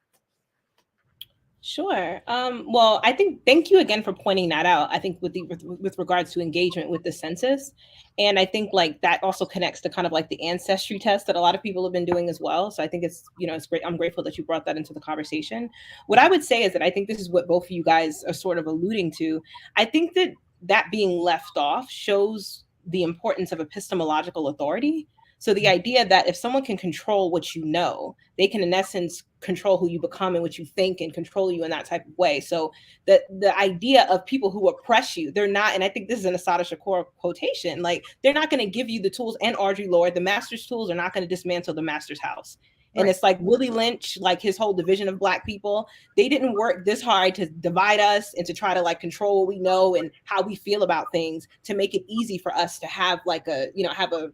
Sure. Well, I think, thank you again for pointing that out. I think with regards to engagement with the census, and I think like that also connects to kind of like the ancestry test that a lot of people have been doing as well. So I think it's great. I'm grateful that you brought that into the conversation. What I would say is that I think this is what both of you guys are sort of alluding to. I think that being left off shows the importance of epistemological authority. So the idea that if someone can control what you know, they can in essence control who you become and what you think, and control you in that type of way. So the idea of people who oppress you, they're not, and I think this is an Assata Shakur quotation, like they're not going to give you the tools, and Audre Lorde, the master's tools are not going to dismantle the master's house. And It's like Willie Lynch, like his whole division of Black people, they didn't work this hard to divide us and to try to like control what we know and how we feel about things, to make it easy for us to have like have a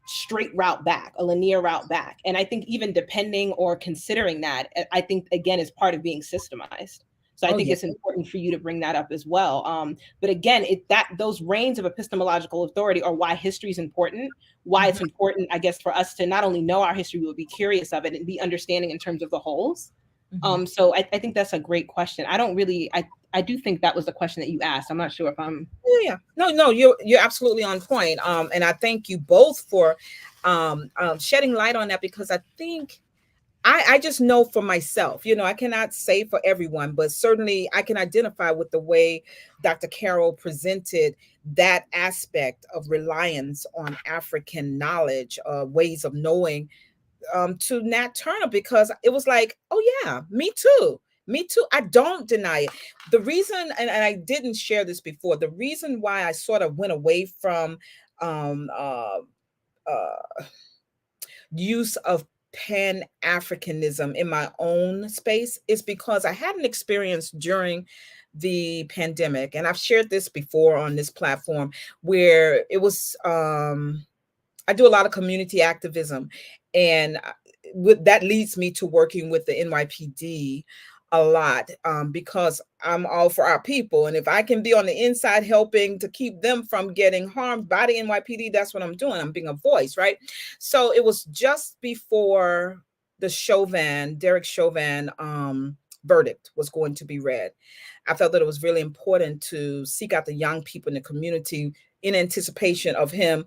straight route back, a linear route back. And I think even depending or considering that, I think again is part of being systemized. So I think it's important for you to bring that up as well. But again, those reigns of epistemological authority are why history is important, why it's important, I guess, for us to not only know our history, but be curious of it and be understanding in terms of the wholes. So I think that's a great question. I I do think that was the question that you asked. I'm not sure if I'm. Yeah. No, you're absolutely on point. And I thank you both for shedding light on that, because I think I just know for myself, I cannot say for everyone, but certainly I can identify with the way Dr. Carroll presented that aspect of reliance on African knowledge, ways of knowing, to Nat Turner, because it was like, oh yeah, me too. Me too. I don't deny it. The reason, and I didn't share this before, the reason why I sort of went away from um, uh, uh, use of Pan Africanism in my own space is because I had an experience during the pandemic, and I've shared this before on this platform, where it was I do a lot of community activism, and that leads me to working with the NYPD a lot, because I'm all for our people. And if I can be on the inside helping to keep them from getting harmed by the NYPD, that's what I'm doing. I'm being a voice, right? So it was just before the Derek Chauvin verdict was going to be read. I felt that it was really important to seek out the young people in the community in anticipation of him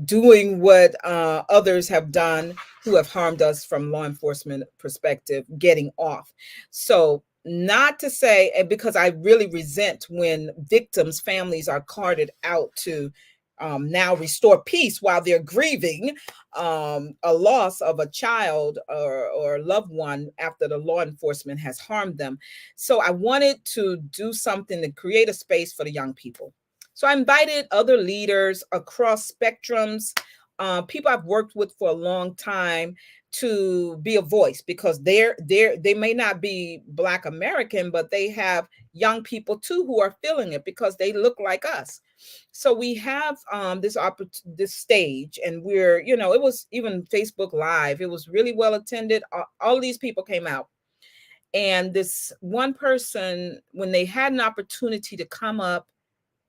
doing what others have done who have harmed us from law enforcement perspective, getting off. So not to say, and because I really resent when victims' families are carted out to now restore peace while they're grieving a loss of a child or loved one after the law enforcement has harmed them. So I wanted to do something to create a space for the young people. So I invited other leaders across spectrums, people I've worked with for a long time, to be a voice, because they may not be Black American, but they have young people too who are feeling it because they look like us. So we have this stage, and we're, it was even Facebook Live. It was really well attended. All of these people came out. And this one person, when they had an opportunity to come up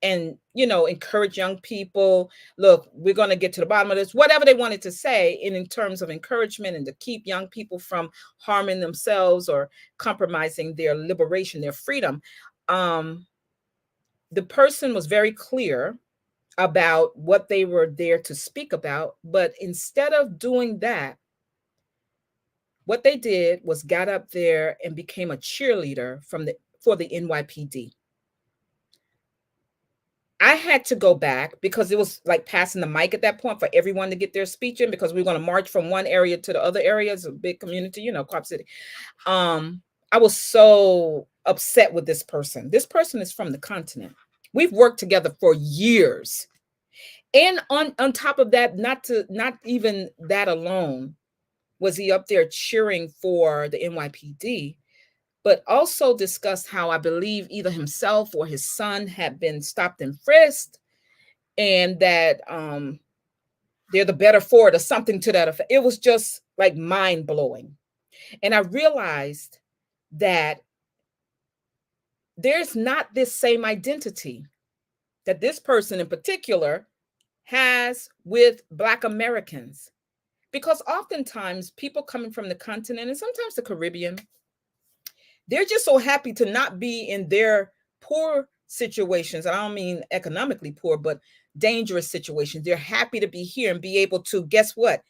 and encourage young people, look, we're going to get to the bottom of this, whatever they wanted to say in terms of encouragement and to keep young people from harming themselves or compromising their liberation, their freedom. The person was very clear about what they were there to speak about, but instead of doing that, what they did was got up there and became a cheerleader for the NYPD. I had to go back because it was like passing the mic at that point for everyone to get their speech in, because we were going to march from one area to the other area. It's a big community, Cobb City. I was so upset with this person. This person is from the continent. We've worked together for years. And on top of that, not even that alone, was he up there cheering for the NYPD, but also discussed how I believe either himself or his son had been stopped and frisked, and that they're the better for it, or something to that effect. It was just like mind blowing. And I realized that there's not this same identity that this person in particular has with Black Americans. Because oftentimes people coming from the continent and sometimes the Caribbean, they're just so happy to not be in their poor situations. And I don't mean economically poor, but dangerous situations. They're happy to be here and be able to, guess what?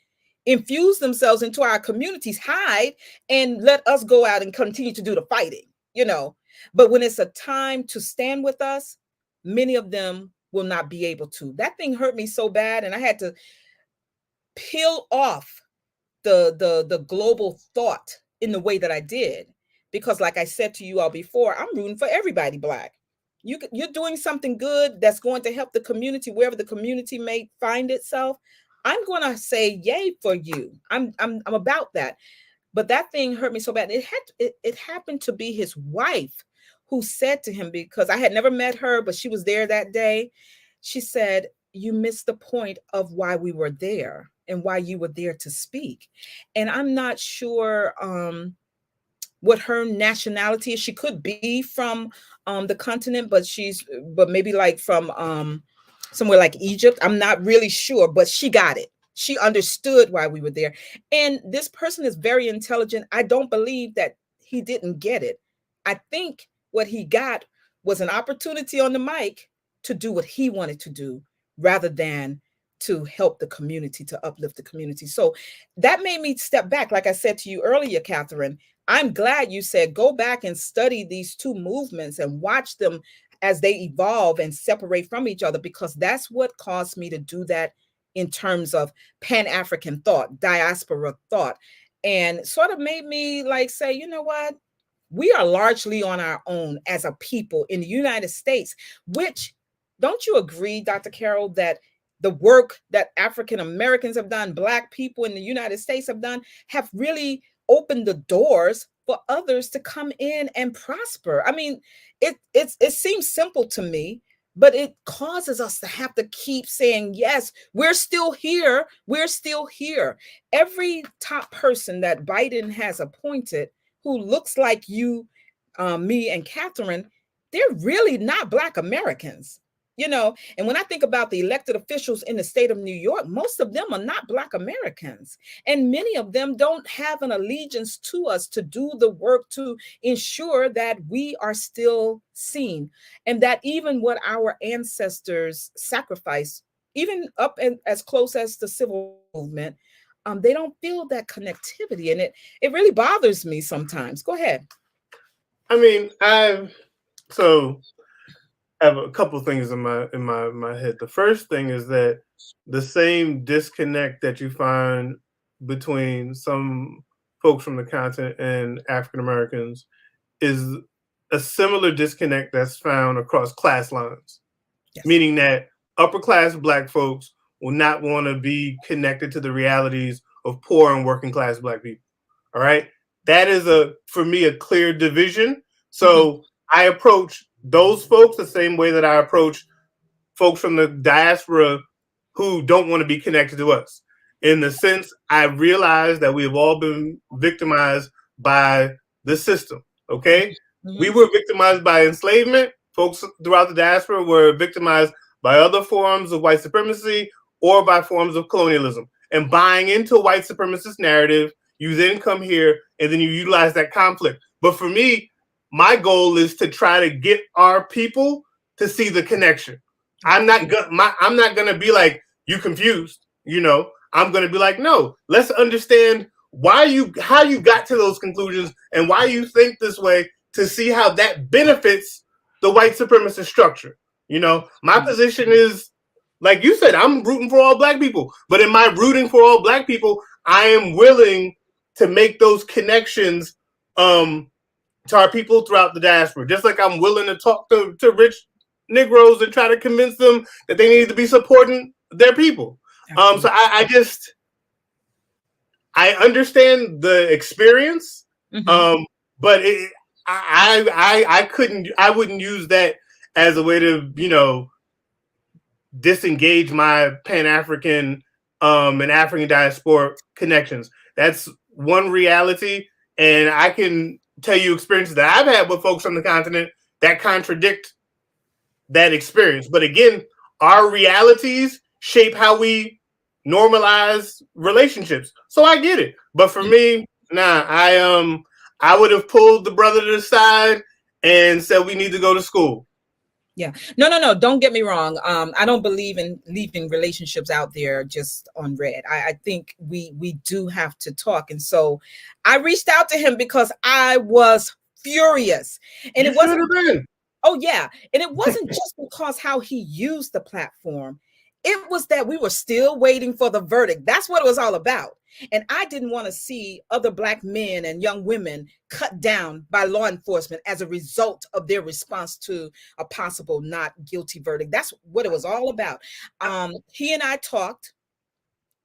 Infuse themselves into our communities, hide, and let us go out and continue to do the fighting, But when it's a time to stand with us, many of them will not be able to. That thing hurt me so bad, and I had to peel off the global thought in the way that I did, because like I said to you all before, I'm rooting for everybody Black. You're doing something good that's going to help the community, wherever the community may find itself. I'm going to say yay for you. I'm about that. But that thing hurt me so bad. It happened to be his wife who said to him, because I had never met her, but she was there that day. She said, "You missed the point of why we were there and why you were there to speak." And I'm not sure what her nationality is. She could be from the continent, but maybe like from somewhere like Egypt. I'm not really sure, but she got it. She understood why we were there. And this person is very intelligent. I don't believe that he didn't get it. I think what he got was an opportunity on the mic to do what he wanted to do rather than to help the community, to uplift the community. So that made me step back. Like I said to you earlier, Catherine, I'm glad you said go back and study these two movements and watch them as they evolve and separate from each other, because that's what caused me to do that in terms of Pan-African thought, diaspora thought, and sort of made me like say, you know what? We are largely on our own as a people in the United States, which, don't you agree, Dr. Carroll, that the work that African Americans have done, Black people in the United States have done, have really opened the doors for others to come in and prosper? I mean, it seems simple to me, but it causes us to have to keep saying, yes, we're still here. We're still here. Every top person that Biden has appointed who looks like you, me, and Catherine, they're really not Black Americans. You know, and when I think about the elected officials in the state of New York, most of them are not Black Americans. And many of them don't have an allegiance to us to do the work to ensure that we are still seen, and that even what our ancestors sacrificed, even up and as close as the civil movement, they don't feel that connectivity. And it really bothers me sometimes. Go ahead. I mean, so I have a couple things in my head. The first thing is that the same disconnect that you find between some folks from the continent and African Americans is a similar disconnect that's found across class lines. Yes. Meaning that upper class Black folks will not want to be connected to the realities of poor and working class Black people. All right. That is for me, a clear division. So I approach those folks the same way that I approach folks from the diaspora who don't want to be connected to us. In the sense, I realize that we have all been victimized by the system. Okay. We were victimized by enslavement. Folks throughout the diaspora were victimized by other forms of white supremacy or by forms of colonialism. And buying into a white supremacist narrative, you then come here and then you utilize that conflict. But for me, my goal is to try to get our people to see the connection. I'm not gonna be like, you confused, you know. I'm gonna be like, no, let's understand how you got to those conclusions and why you think this way, to see how that benefits the white supremacist structure. You know, my position is, like you said, I'm rooting for all Black people. But in my rooting for all Black people, I am willing to make those connections to our people throughout the diaspora. Just like I'm willing to talk to rich Negroes and try to convince them that they need to be supporting their people. So I understand the experience, but I wouldn't use that as a way to, you know, disengage my Pan-African and African diaspora connections. That's one reality, and I can tell you experiences that I've had with folks on the continent that contradict that experience. But again, our realities shape how we normalize relationships. So I get it. But for me, nah, I would have pulled the brother to the side and said we need to go to school. Yeah. No. Don't get me wrong. I don't believe in leaving relationships out there just on red. I think we do have to talk. And so I reached out to him because I was furious. And it wasn't. Oh, yeah. And it wasn't just because how he used the platform. It was that we were still waiting for the verdict. That's what it was all about. And I didn't want to see other Black men and young women cut down by law enforcement as a result of their response to a possible not guilty verdict. That's what it was all about. He and I talked,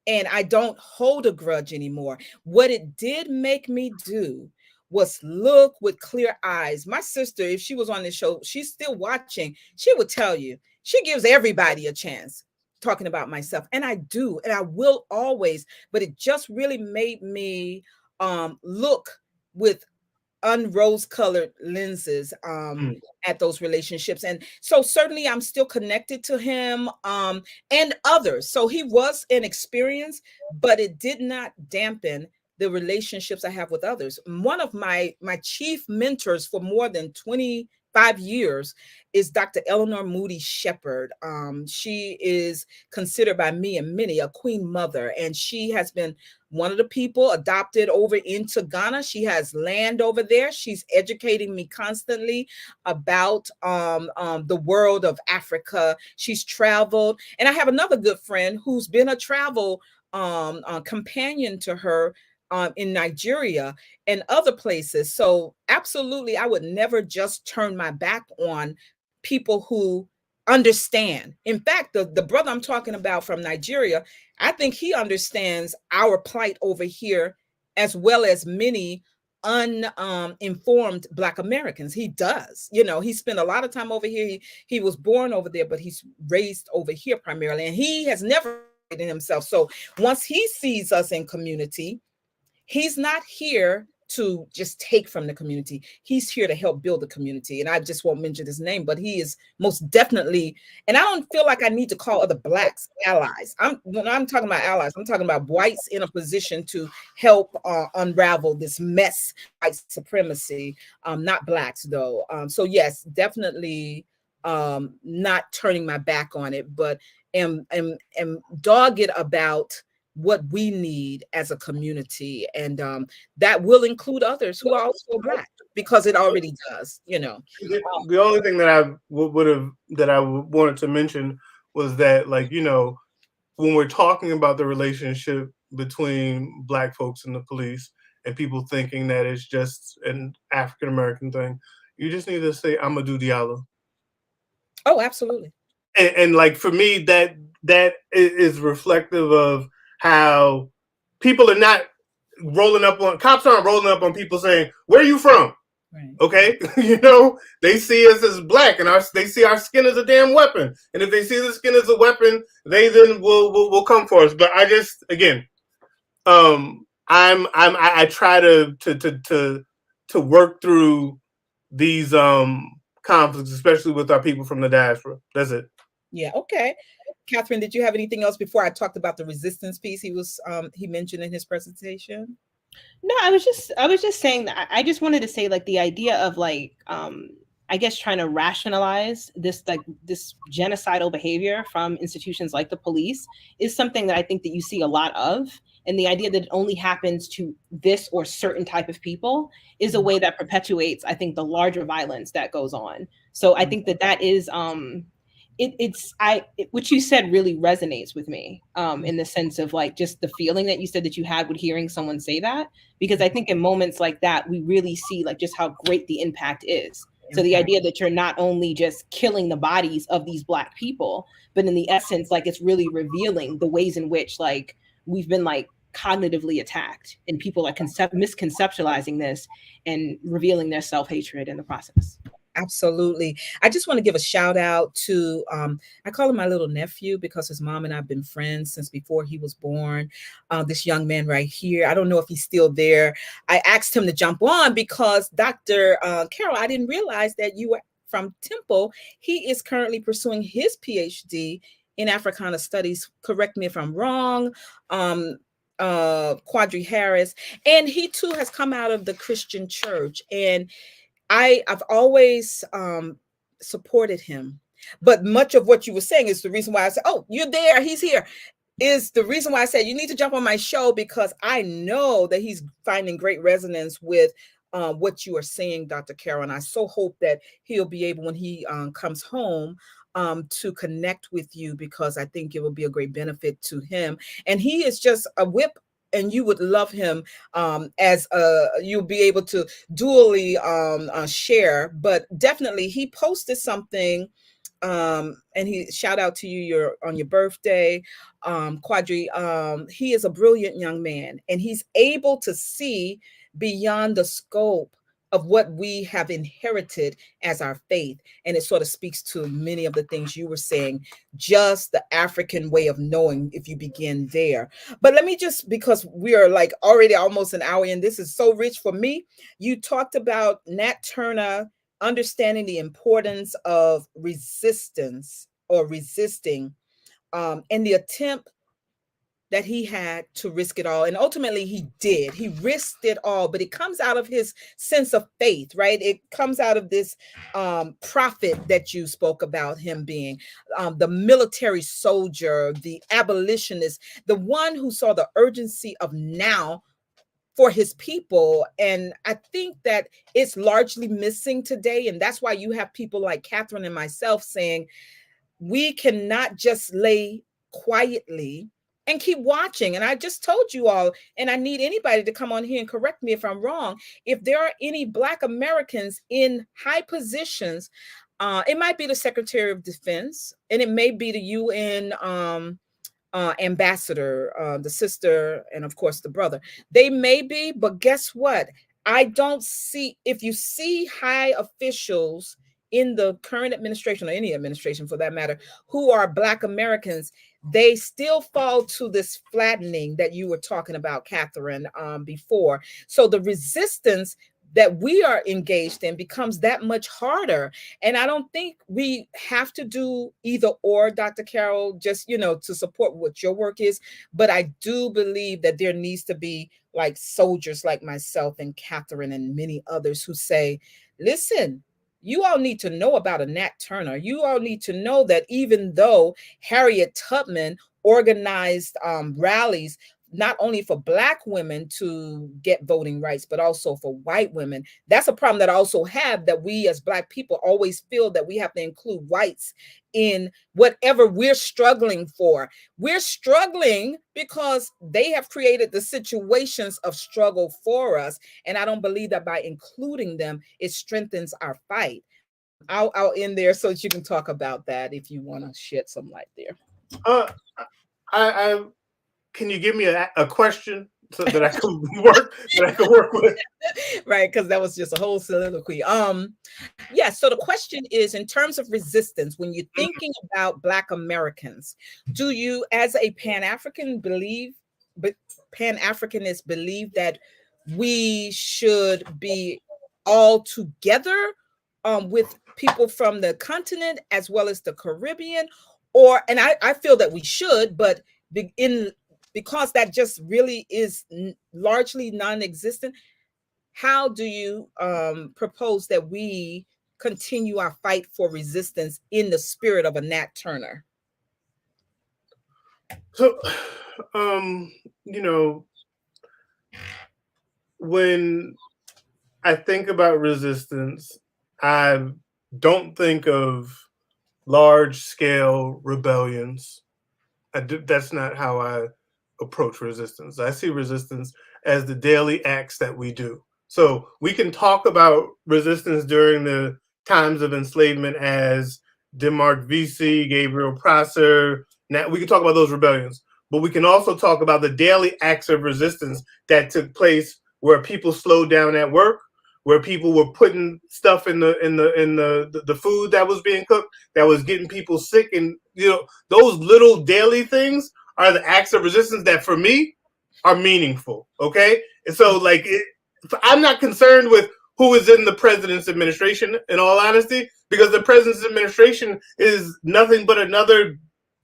and I don't hold a grudge anymore. What it did make me do was look with clear eyes. My sister, if she was on this show, she's still watching, she would tell you, she gives everybody a chance. Talking about myself, and I do, and I will always, but it just really made me look with unrose-colored lenses at those relationships. And so certainly I'm still connected to him and others. So he was an experience, but it did not dampen the relationships I have with others. One of my chief mentors for more than 25 years is Dr. Eleanor Moody Shepherd. She is considered by me and many a queen mother, and she has been one of the people adopted over into Ghana. She has land over there. She's educating me constantly about the world of Africa. She's traveled, and I have another good friend who's been a travel companion to her in Nigeria and other places. So absolutely, I would never just turn my back on people who understand. In fact, the brother I'm talking about from Nigeria, I think he understands our plight over here as well as many uninformed Black Americans. He does. You know, he spent a lot of time over here. He was born over there, but he's raised over here primarily, and he has never himself. So once he sees us in community, he's not here to just take from the community. He's here to help build the community. And I just won't mention his name, but he is most definitely, and I don't feel like I need to call other Blacks allies. When I'm talking about allies, I'm talking about whites in a position to help unravel this mess, white supremacy, not Blacks though. So yes, definitely not turning my back on it, but am dogged about what we need as a community, and that will include others who are also Black, because it already does. You know, the only thing that I wanted to mention was that, like, you know, when we're talking about the relationship between Black folks and the police, and people thinking that it's just an African American thing, you just need to say Amadou Diallo. Oh, absolutely. And like, for me, that is reflective of how people are not cops aren't rolling up on people saying, "Where are you from?" Right. Okay, you know, they see us as Black, and they see our skin as a damn weapon. And if they see the skin as a weapon, they then will come for us. But I just, again, I try to work through these conflicts, especially with our people from the diaspora. That's it. Yeah. Okay. Catherine, did you have anything else before I talked about the resistance piece he mentioned in his presentation? No, I was just saying that I just wanted to say, like, the idea of, like, I guess trying to rationalize this, like, this genocidal behavior from institutions like the police is something that I think that you see a lot of. And the idea that it only happens to this or certain type of people is a way that perpetuates, I think, the larger violence that goes on. So I think that is what you said really resonates with me, in the sense of, like, just the feeling that you said that you had with hearing someone say that, because I think in moments like that, we really see, like, just how great the impact is. So the idea that you're not only just killing the bodies of these Black people, but in the essence, like, it's really revealing the ways in which, like, we've been, like, cognitively attacked, and people are misconceptualizing this and revealing their self-hatred in the process. Absolutely. I just want to give a shout out to, I call him my little nephew because his mom and I have been friends since before he was born. This young man right here, I don't know if he's still there. I asked him to jump on because Dr. Carroll, I didn't realize that you were from Temple. He is currently pursuing his PhD in Africana Studies. Correct me if I'm wrong. Quadri Harris. And he too has come out of the Christian church. And I've always supported him. But much of what you were saying is the reason why I said, oh, you're there, he's here, is the reason why I said you need to jump on my show, because I know that he's finding great resonance with what you are saying, Dr. Carroll. And I so hope that he'll be able, when he comes home, to connect with you, because I think it will be a great benefit to him. And he is just a whip, and you would love him, as you'll be able to dually share. But definitely, he posted something, and he shout out to you on your birthday, Quadri. He is a brilliant young man, and he's able to see beyond the scope of what we have inherited as our faith. And it sort of speaks to many of the things you were saying, just the African way of knowing, if you begin there. But let me just, because we are like already almost an hour in, this is so rich for me. You talked about Nat Turner understanding the importance of resistance or resisting, and the attempt that he had to risk it all. And ultimately he did. He risked it all, but it comes out of his sense of faith, right? It comes out of this prophet that you spoke about him being, the military soldier, the abolitionist, the one who saw the urgency of now for his people. And I think that it's largely missing today. And that's why you have people like Catherine and myself saying, we cannot just lay quietly and keep watching. And I just told you all, and I need anybody to come on here and correct me if I'm wrong. If there are any Black Americans in high positions, it might be the Secretary of Defense, and it may be the UN ambassador, the sister, and of course the brother. They may be, but guess what? I don't see, if you see high officials in the current administration, or any administration for that matter, who are Black Americans, they still fall to this flattening that you were talking about, Catherine, before. So the resistance that we are engaged in becomes that much harder. And I don't think we have to do either or, Dr. Carroll, just, to support what your work is. But I do believe that there needs to be like soldiers like myself and Catherine and many others who say, listen, you all need to know about a Nat Turner. You all need to know that even though Harriett Tubman organized rallies not only for Black women to get voting rights, but also for white women. That's a problem that I also have, that we as Black people always feel that we have to include whites in whatever we're struggling for. We're struggling because they have created the situations of struggle for us. And I don't believe that by including them, it strengthens our fight. I'll end there so that you can talk about that if you want to shed some light there. I Can you give me a question so that I can work with? Right, because that was just a whole soliloquy. Yeah, so the question is, in terms of resistance, when you're thinking about Black Americans, do you, as a Pan-Africanist, believe that we should be all together with people from the continent as well as the Caribbean? And I feel that we should, but because that just really is largely non-existent, how do you propose that we continue our fight for resistance in the spirit of a Nat Turner? So, when I think about resistance, I don't think of large-scale rebellions. That's not how I approach resistance. I see resistance as the daily acts that we do. So we can talk about resistance during the times of enslavement as Denmark Vesey, Gabriel Prosser. Now we can talk about those rebellions, but we can also talk about the daily acts of resistance that took place where people slowed down at work, where people were putting stuff in the food that was being cooked that was getting people sick, and those little daily things are the acts of resistance that for me are meaningful. Okay, and so I'm not concerned with who is in the president's administration, in all honesty, because the president's administration is nothing but another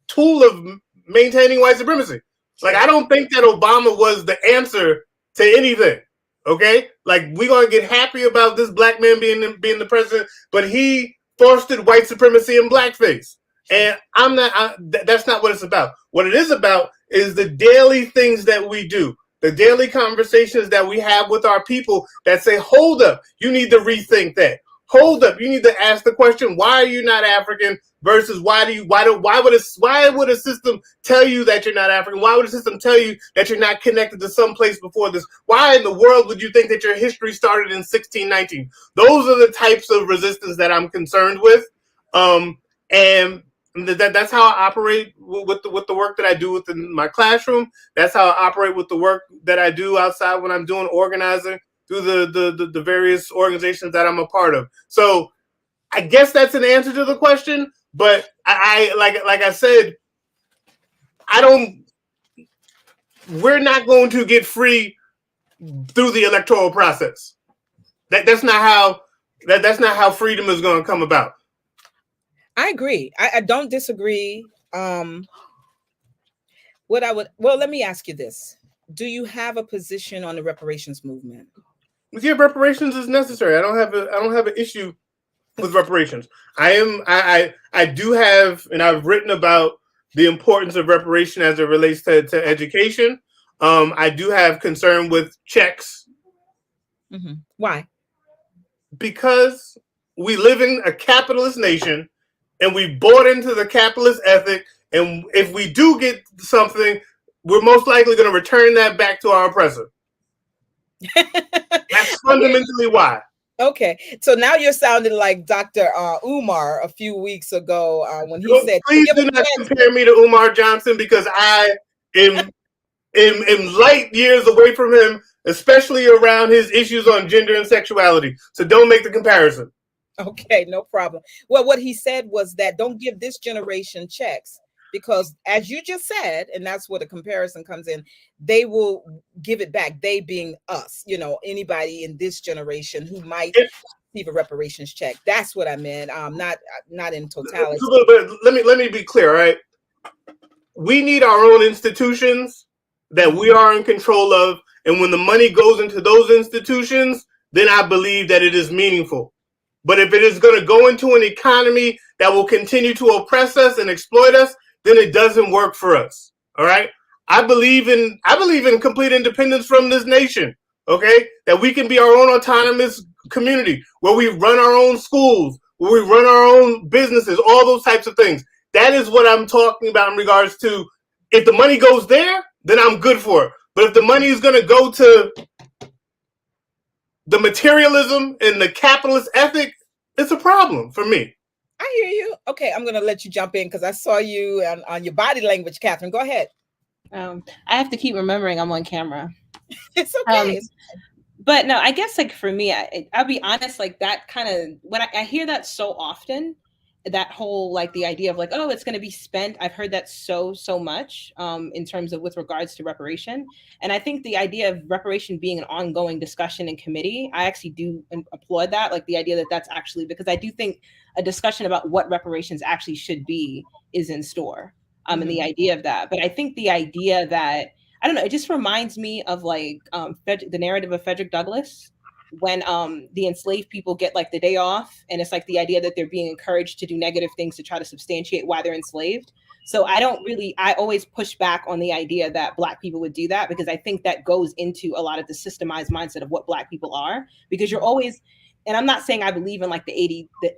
tool of maintaining white supremacy. I don't think that Obama was the answer to anything. Okay, we're gonna get happy about this Black man being the president, but he fostered white supremacy in blackface, and that's not what it's about. What it is about is the daily things that we do, the daily conversations that we have with our people that say, "Hold up, you need to rethink that. Hold up, you need to ask the question: why are you not African?" Versus why would a system tell you that you're not African? Why would a system tell you that you're not connected to some place before this? Why in the world would you think that your history started in 1619? Those are the types of resistance that I'm concerned with, and that's how I operate with the work that I do within my classroom. That's how I operate with the work that I do outside when I'm doing organizing through the various organizations that I'm a part of. So I guess that's an answer to the question. But I said, we're not going to get free through the electoral process. That's not how freedom is going to come about. I agree. I don't disagree. Let me ask you this. Do you have a position on the reparations movement? Yeah, reparations is necessary. I don't have an issue with reparations. I do have, and I've written about the importance of reparation as it relates to education. I do have concern with checks Why? because we live in a capitalist nation and we bought into the capitalist ethic. And if we do get something, we're most likely going to return that back to our oppressor. That's fundamentally why. Okay, so now you're sounding like Dr. Umar a few weeks ago when he said, Please "Give do a not chance." compare me to Umar Johnson because I am light years away from him, especially around his issues on gender and sexuality. So don't make the comparison. Okay, no problem. Well, what he said was that don't give this generation checks because, as you just said, and that's where the comparison comes in, they will give it back. They being us, anybody in this generation who might receive a reparations check. That's what I meant. Not in totality. But let me be clear, all right? We need our own institutions that we are in control of, and when the money goes into those institutions, then I believe that it is meaningful. But if it is going to go into an economy that will continue to oppress us and exploit us, then it doesn't work for us. All right. I believe in complete independence from this nation. Okay. That we can be our own autonomous community where we run our own schools, where we run our own businesses, all those types of things. That is what I'm talking about in regards to if the money goes there, then I'm good for it. But if the money is going to go to the materialism and the capitalist ethic, it's a problem for me. I hear you. Okay, I'm going to let you jump in because I saw you on your body language, Catherine. Go ahead. I have to keep remembering I'm on camera. It's okay. But no, I guess like for me, I'll be honest, like that kind of, when I hear that so often, that whole like the idea of like, oh, it's going to be spent. I've heard that so much in terms of with regards to reparation. And I think the idea of reparation being an ongoing discussion in committee, I actually do applaud that. Like the idea that that's actually, because I do think a discussion about what reparations actually should be is in store. And the idea of that. But I think the idea that, I don't know, it just reminds me of like the narrative of Frederick Douglass when the enslaved people get like the day off, and it's like the idea that they're being encouraged to do negative things to try to substantiate why they're enslaved. So I always push back on the idea that Black people would do that, because I think that goes into a lot of the systemized mindset of what Black people are, because you're always, and I'm not saying I believe in like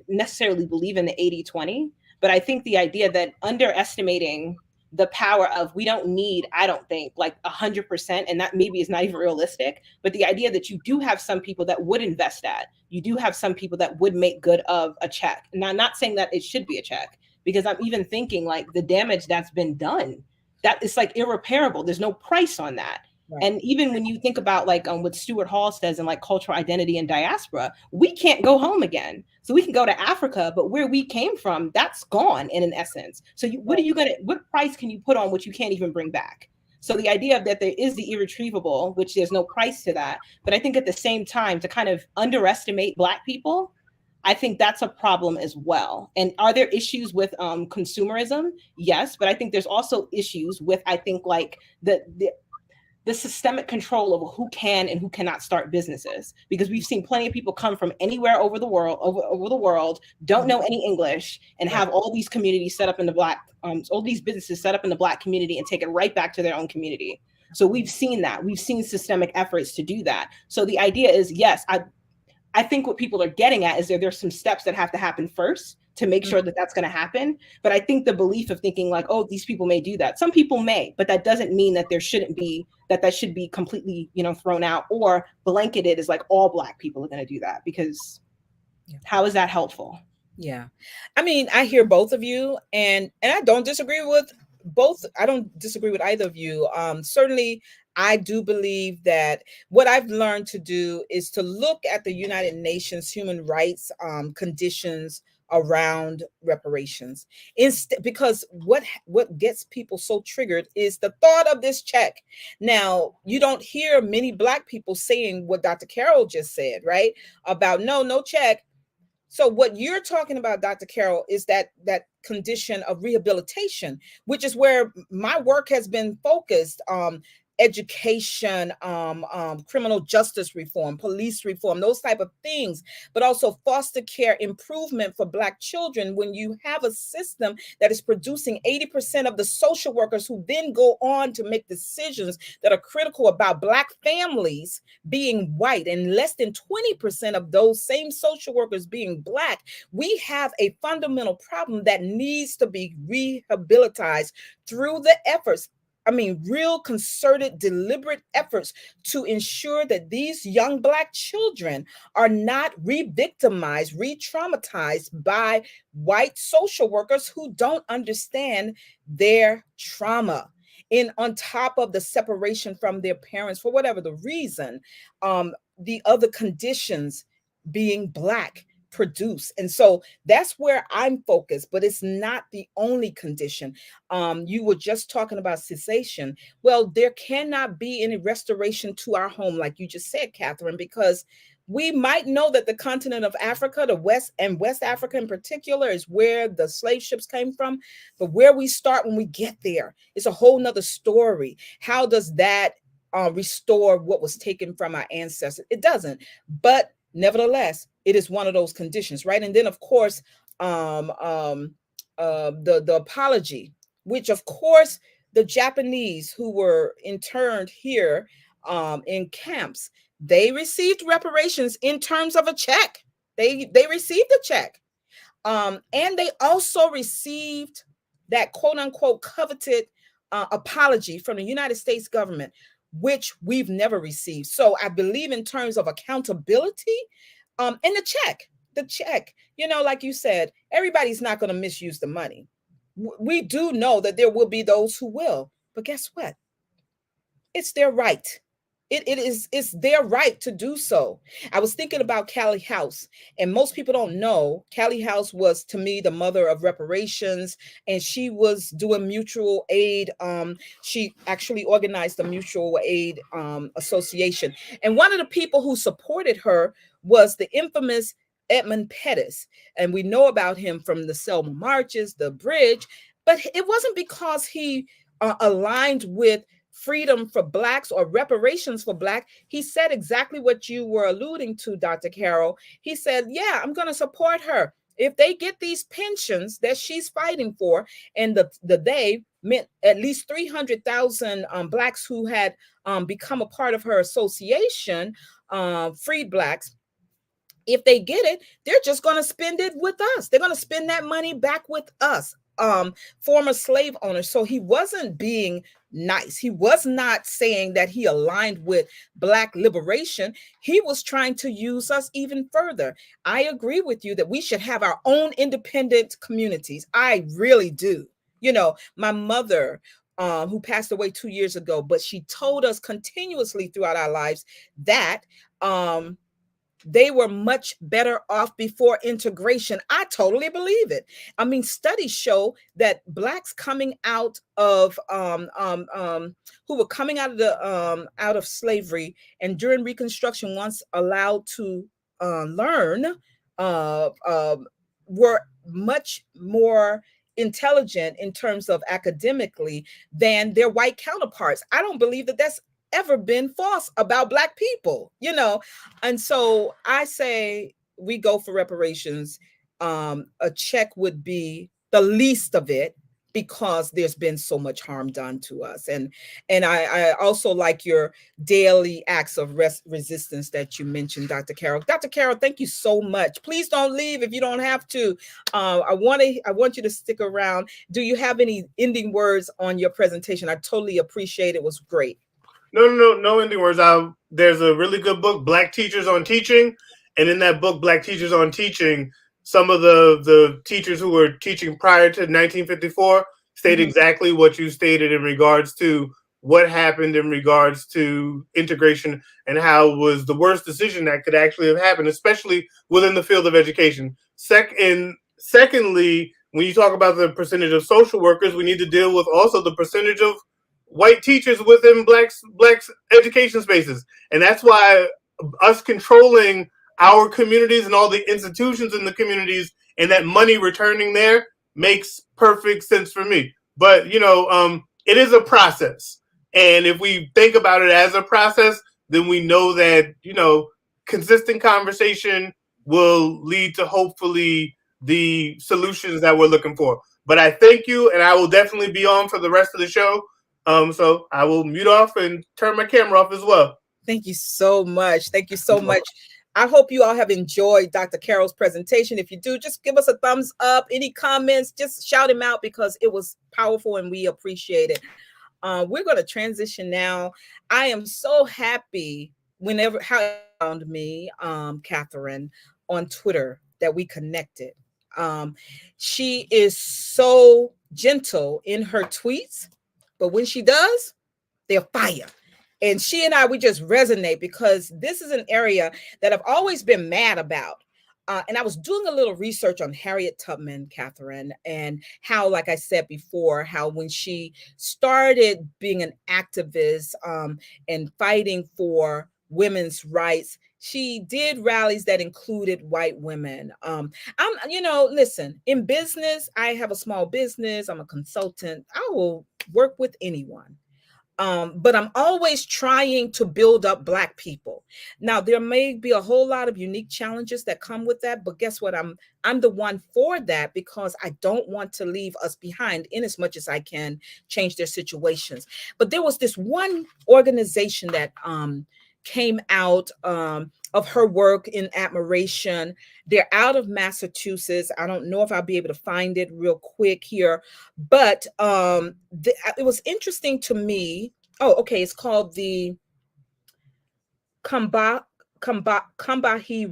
necessarily believe in the 80-20, but I think the idea that underestimating the power of, we don't need, I don't think, like 100%, and that maybe is not even realistic, but the idea that you do have some people that would invest that, you do have some people that would make good of a check. Now, I'm not saying that it should be a check, because I'm even thinking like the damage that's been done, that is like irreparable. There's no price on that. Right. And even when you think about like what Stuart Hall says in like cultural identity and diaspora, we can't go home again. So we can go to Africa, but where we came from, that's gone in an essence. So what price can you put on what you can't even bring back? So the idea of that there is the irretrievable, which there's no price to that. But I think at the same time, to kind of underestimate Black people, I think that's a problem as well. And are there issues with consumerism? Yes, but I think there's also issues with, I think, like the systemic control of who can and who cannot start businesses, because we've seen plenty of people come from anywhere over the world, don't know any English, and have all these communities set up in the Black, all these businesses set up in the Black community and take it right back to their own community. So we've seen that. We've seen systemic efforts to do that. So the idea is, yes, I think what people are getting at is there's some steps that have to happen first to make sure that that's going to happen. But I think the belief of thinking like, oh, these people may do that. Some people may, but that doesn't mean that there shouldn't be, that should be completely, thrown out or blanketed as like all Black people are going to do that, because how is that helpful? Yeah. I mean, I hear both of you, and I don't disagree with both. I don't disagree with either of you. Certainly, I do believe that what I've learned to do is to look at the United Nations human rights conditions around reparations, because what gets people so triggered is the thought of this check. Now, you don't hear many Black people saying what Dr. Carroll just said, right? About no check. So what you're talking about, Dr. Carroll, is that condition of rehabilitation, which is where my work has been focused. Education, criminal justice reform, police reform, those type of things, but also foster care improvement for Black children. When you have a system that is producing 80% of the social workers who then go on to make decisions that are critical about Black families being white, and less than 20% of those same social workers being Black, we have a fundamental problem that needs to be rehabilitated through the efforts. I mean, real concerted, deliberate efforts to ensure that these young Black children are not re-victimized, re-traumatized by white social workers who don't understand their trauma. And on top of the separation from their parents, for whatever the reason, the other conditions being Black produce. And so that's where I'm focused, but it's not the only condition. You were just talking about cessation. Well, there cannot be any restoration to our home, like you just said, Catherine, because we might know that the continent of Africa, the West, and West Africa in particular, is where the slave ships came from. But where we start when we get there, it's a whole nother story. How does that restore what was taken from our ancestors? It doesn't. But nevertheless, it is one of those conditions, right? And then, of course, the apology, which, of course, the Japanese who were interned here in camps, they received reparations in terms of a check. They received a check, and they also received that quote unquote coveted apology from the United States government, which we've never received. So I believe in terms of accountability, and the check, like you said, everybody's not going to misuse the money. We do know that there will be those who will, but guess what? It's their right. It's their right to do so. I was thinking about Callie House, and most people don't know Callie House was, to me, the mother of reparations, and she was doing mutual aid. She actually organized the mutual aid association, and one of the people who supported her was the infamous Edmund Pettus, and we know about him from the Selma marches, the bridge, but it wasn't because he aligned with freedom for Blacks or reparations for Black. He said exactly what you were alluding to, Dr. Carroll. He said, yeah, I'm going to support her. If they get these pensions that she's fighting for, and they meant at least 300,000 Blacks who had become a part of her association, freed Blacks, if they get it, they're just going to spend it with us. They're going to spend that money back with us, former slave owners. So he wasn't being nice. He was not saying that he aligned with Black liberation. He was trying to use us even further. I agree with you that we should have our own independent communities. I really do. My mother, who passed away 2 years ago, but she told us continuously throughout our lives that they were much better off before integration. I totally believe it. I mean, studies show that Blacks coming out of who were coming out of slavery, and during Reconstruction, once allowed to learn, were much more intelligent in terms of academically than their white counterparts. I don't believe that that's ever been false about Black people, and so I say we go for reparations. A check would be the least of it, because there's been so much harm done to us. And I also like your daily acts of resistance that you mentioned, Dr. Carroll. Dr. Carroll, thank you so much. Please don't leave if you don't have to. I want you to stick around. Do you have any ending words on your presentation? I totally appreciate it. It was great. No ending words. There's a really good book, Black Teachers on Teaching. And in that book, Black Teachers on Teaching, some of the teachers who were teaching prior to 1954 state exactly what you stated in regards to what happened in regards to integration, and how it was the worst decision that could actually have happened, especially within the field of education. Secondly, when you talk about the percentage of social workers, we need to deal with also the percentage of white teachers within blacks education spaces. And that's why us controlling our communities and all the institutions in the communities and that money returning there makes perfect sense for me. But it is a process, and if we think about it as a process, then we know that consistent conversation will lead to hopefully the solutions that we're looking for. But I thank you, and I will definitely be on for the rest of the show. So I will mute off and turn my camera off as well. Thank you so much. Thank you so much. I hope you all have enjoyed Dr. Carroll's presentation. If you do, just give us a thumbs up. Any comments, just shout him out because it was powerful and we appreciate it. We're going to transition now. I am so happy how you found me, Catherine, on Twitter, that we connected. She is so gentle in her tweets, but when she does, they're fire. And she and I, we just resonate because this is an area that I've always been mad about. And I was doing a little research on Harriett Tubman, Catherine, and how, like I said before, how when she started being an activist and fighting for women's rights, she did rallies that included white women. Listen, in business, I have a small business. I'm a consultant. I will work with anyone. But I'm always trying to build up Black people. Now, there may be a whole lot of unique challenges that come with that, but guess what? I'm the one for that because I don't want to leave us behind in as much as I can change their situations. But there was this one organization that came out of her work in admiration. They're out of Massachusetts. I don't know if I'll be able to find it real quick here, but it was interesting to me. Oh, okay. It's called the Combahee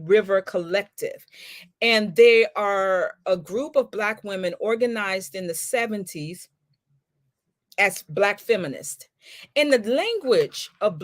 River Collective. And they are a group of Black women organized in the 70s as Black feminists. And the language of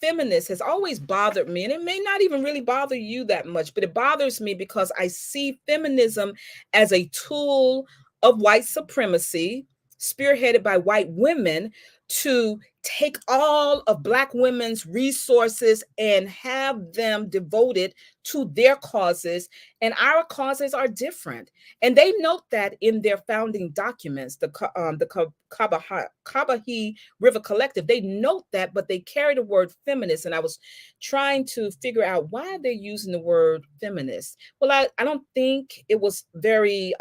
feminists has always bothered me. And it may not even really bother you that much, but it bothers me because I see feminism as a tool of white supremacy, spearheaded by white women, to take all of Black women's resources and have them devoted to their causes. And our causes are different. And they note that in their founding documents, the Combahee River Collective, they note that, but they carry the word feminist. And I was trying to figure out why they're using the word feminist. Well, I don't think it was very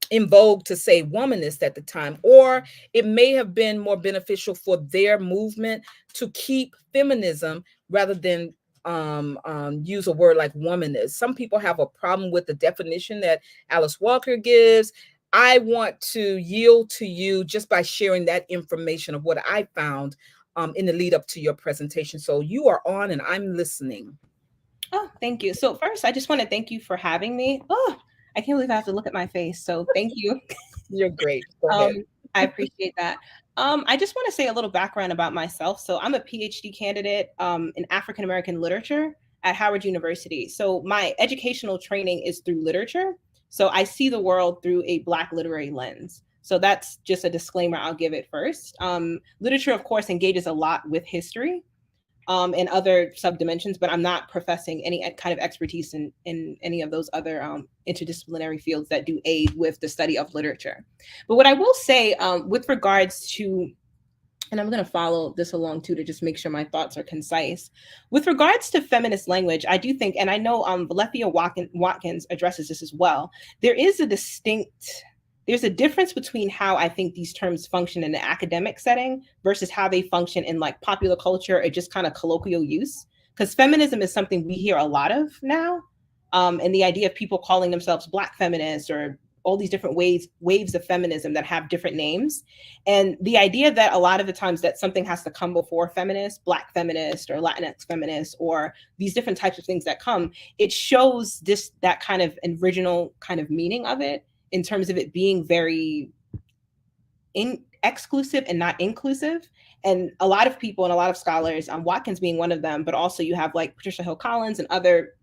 in vogue to say womanist at the time, or it may have been more beneficial for their movement to keep feminism rather than use a word like womanist. Some people have a problem with the definition that Alice Walker gives. I want to yield to you just by sharing that information of what I found in the lead up to your presentation. So you are on and I'm listening. Oh, thank you. So first, I just want to thank you for having me. Oh, I can't believe I have to look at my face. So thank you. You're great. Go ahead. I appreciate that. I just want to say a little background about myself. So I'm a PhD candidate in African American literature at Howard University. So my educational training is through literature. So I see the world through a Black literary lens. So that's just a disclaimer. I'll give it first. Literature, of course, engages a lot with history and other subdimensions, but I'm not professing any kind of expertise in any of those other interdisciplinary fields that do aid with the study of literature. But what I will say with regards to, and I'm going to follow this along too to just make sure my thoughts are concise. With regards to feminist language, I do think, and I know Valencia Watkins addresses this as well, there's a difference between how I think these terms function in the academic setting versus how they function in like popular culture or just kind of colloquial use. Because feminism is something we hear a lot of now. And the idea of people calling themselves Black feminists or all these different waves of feminism that have different names. And the idea that a lot of the times that something has to come before feminist, Black feminist or Latinx feminist, or these different types of things that come, it shows that kind of original kind of meaning of it, in terms of it being very exclusive and not inclusive. And a lot of people and a lot of scholars, Watkins being one of them, but also you have like Patricia Hill Collins and other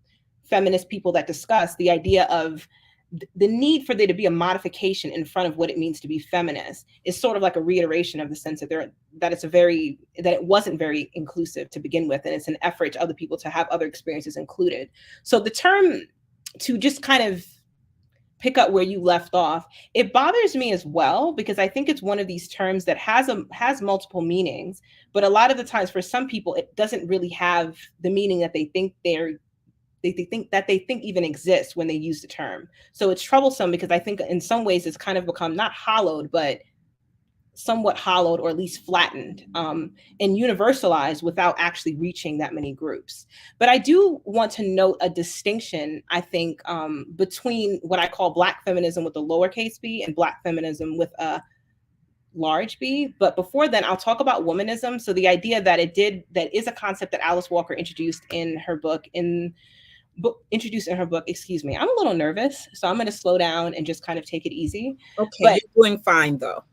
feminist people that discuss the idea of the need for there to be a modification in front of what it means to be feminist is sort of like a reiteration of the sense that it wasn't very inclusive to begin with, and it's an effort to other people to have other experiences included. So the term, to just kind of pick up where you left off, it bothers me as well, because I think it's one of these terms that has multiple meanings, but a lot of the times for some people it doesn't really have the meaning that they think even exists when they use the term. So it's troublesome, because I think in some ways it's kind of become not hollowed, but somewhat hollowed, or at least flattened, and universalized without actually reaching that many groups. But I do want to note a distinction, I think, between what I call Black feminism with a lowercase b and Black feminism with a large b. But before then, I'll talk about womanism. So the idea that that is a concept that Alice Walker introduced in her book, excuse me. I'm a little nervous, so I'm going to slow down and just kind of take it easy. Okay, but you're doing fine though.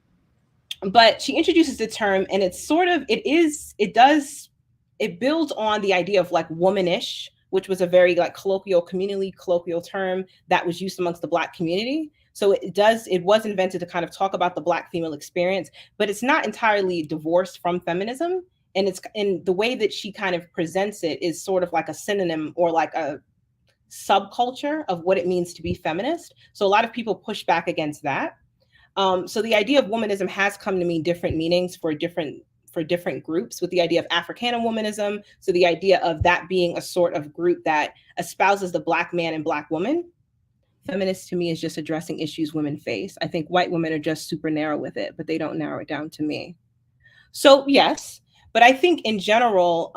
But she introduces the term, and it's sort of, it builds on the idea of like womanish, which was a very like communally colloquial term that was used amongst the Black community. So it was invented to kind of talk about the Black female experience, but it's not entirely divorced from feminism. And it's in the way that she kind of presents it is sort of like a synonym or like a subculture of what it means to be feminist. So a lot of people push back against that. So the idea of womanism has come to mean different meanings for different groups, with the idea of Africana womanism. So the idea of that being a sort of group that espouses the Black man and Black woman. Feminist to me is just addressing issues women face. I think white women are just super narrow with it, but they don't narrow it down to me. So yes, but I think in general,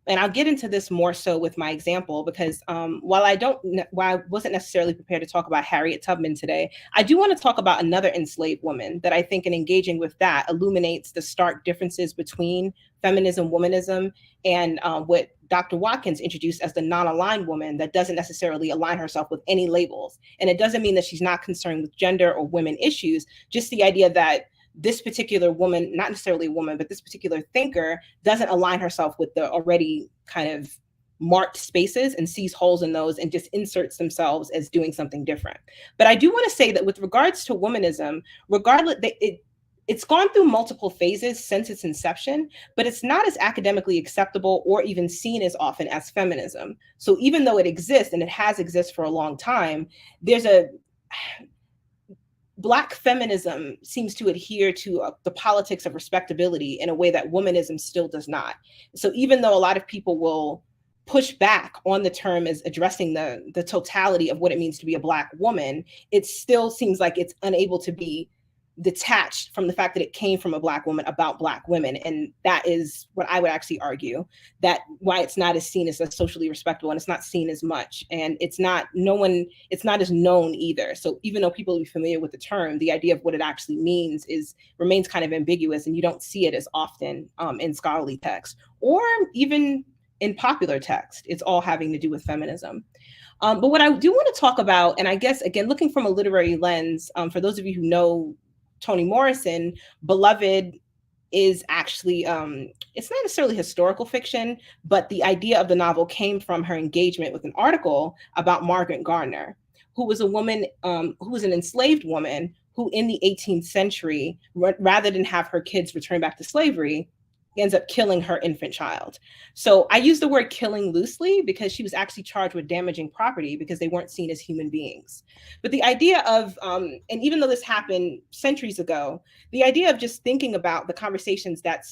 and I'll get into this more so with my example, because while I wasn't necessarily prepared to talk about Harriett Tubman today, I do want to talk about another enslaved woman that I think, in engaging with that, illuminates the stark differences between feminism, womanism, and what Dr. Watkins introduced as the non-aligned woman that doesn't necessarily align herself with any labels. And it doesn't mean that she's not concerned with gender or women issues, just the idea that this particular woman, not necessarily a woman, but this particular thinker doesn't align herself with the already kind of marked spaces and sees holes in those and just inserts themselves as doing something different. But I do want to say that with regards to womanism, regardless, it's gone through multiple phases since its inception, but it's not as academically acceptable or even seen as often as feminism. So even though it exists, and it has existed for a long time, Black feminism seems to adhere to the politics of respectability in a way that womanism still does not. So even though a lot of people will push back on the term as addressing the totality of what it means to be a Black woman, it still seems like it's unable to be detached from the fact that it came from a Black woman about Black women. And that is what I would actually argue, that why it's not as seen as socially respectable, and it's not seen as much, and it's not as known either. So even though people are familiar with the term, the idea of what it actually means remains kind of ambiguous, and you don't see it as often in scholarly text or even in popular text. It's all having to do with feminism. But what I do want to talk about, and I guess, again, looking from a literary lens, for those of you who know Toni Morrison, Beloved is actually, it's not necessarily historical fiction, but the idea of the novel came from her engagement with an article about Margaret Garner, who was a woman, who was an enslaved woman who in the 18th century, rather than have her kids return back to slavery, ends up killing her infant child. So I use the word killing loosely because she was actually charged with damaging property because they weren't seen as human beings. But the idea of, and even though this happened centuries ago, the idea of just thinking about the conversations that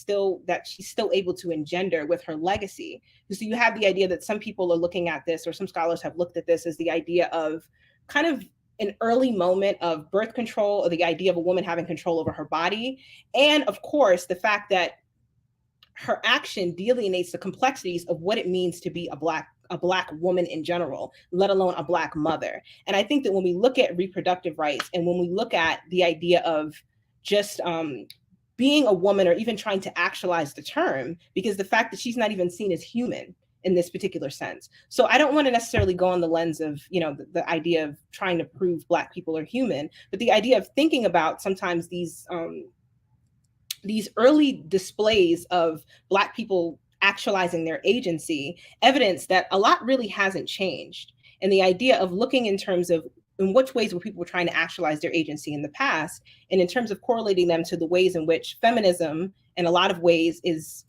she's still able to engender with her legacy. So you have the idea that some people are looking at this, or some scholars have looked at this as the idea of kind of an early moment of birth control, or the idea of a woman having control over her body. And of course, the fact that her action delineates the complexities of what it means to be a Black woman in general, let alone a Black mother. And I think that when we look at reproductive rights, and when we look at the idea of just being a woman, or even trying to actualize the term, because the fact that she's not even seen as human in this particular sense. So I don't want to necessarily go on the lens of, the idea of trying to prove Black people are human, but the idea of thinking about sometimes these early displays of Black people actualizing their agency, evidence that a lot really hasn't changed. And the idea of looking in terms of in which ways were people trying to actualize their agency in the past, and in terms of correlating them to the ways in which feminism in a lot of ways is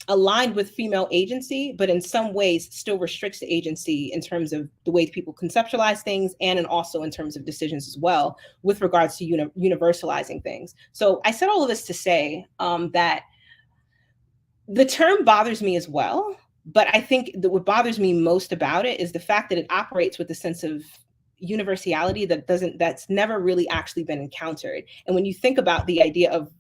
aligned with female agency, but in some ways still restricts the agency in terms of the way people conceptualize things, and also in terms of decisions as well, with regards to universalizing things. So I said all of this to say that the term bothers me as well, but I think that what bothers me most about it is the fact that it operates with a sense of universality that's never really actually been encountered. And when you think about the idea of,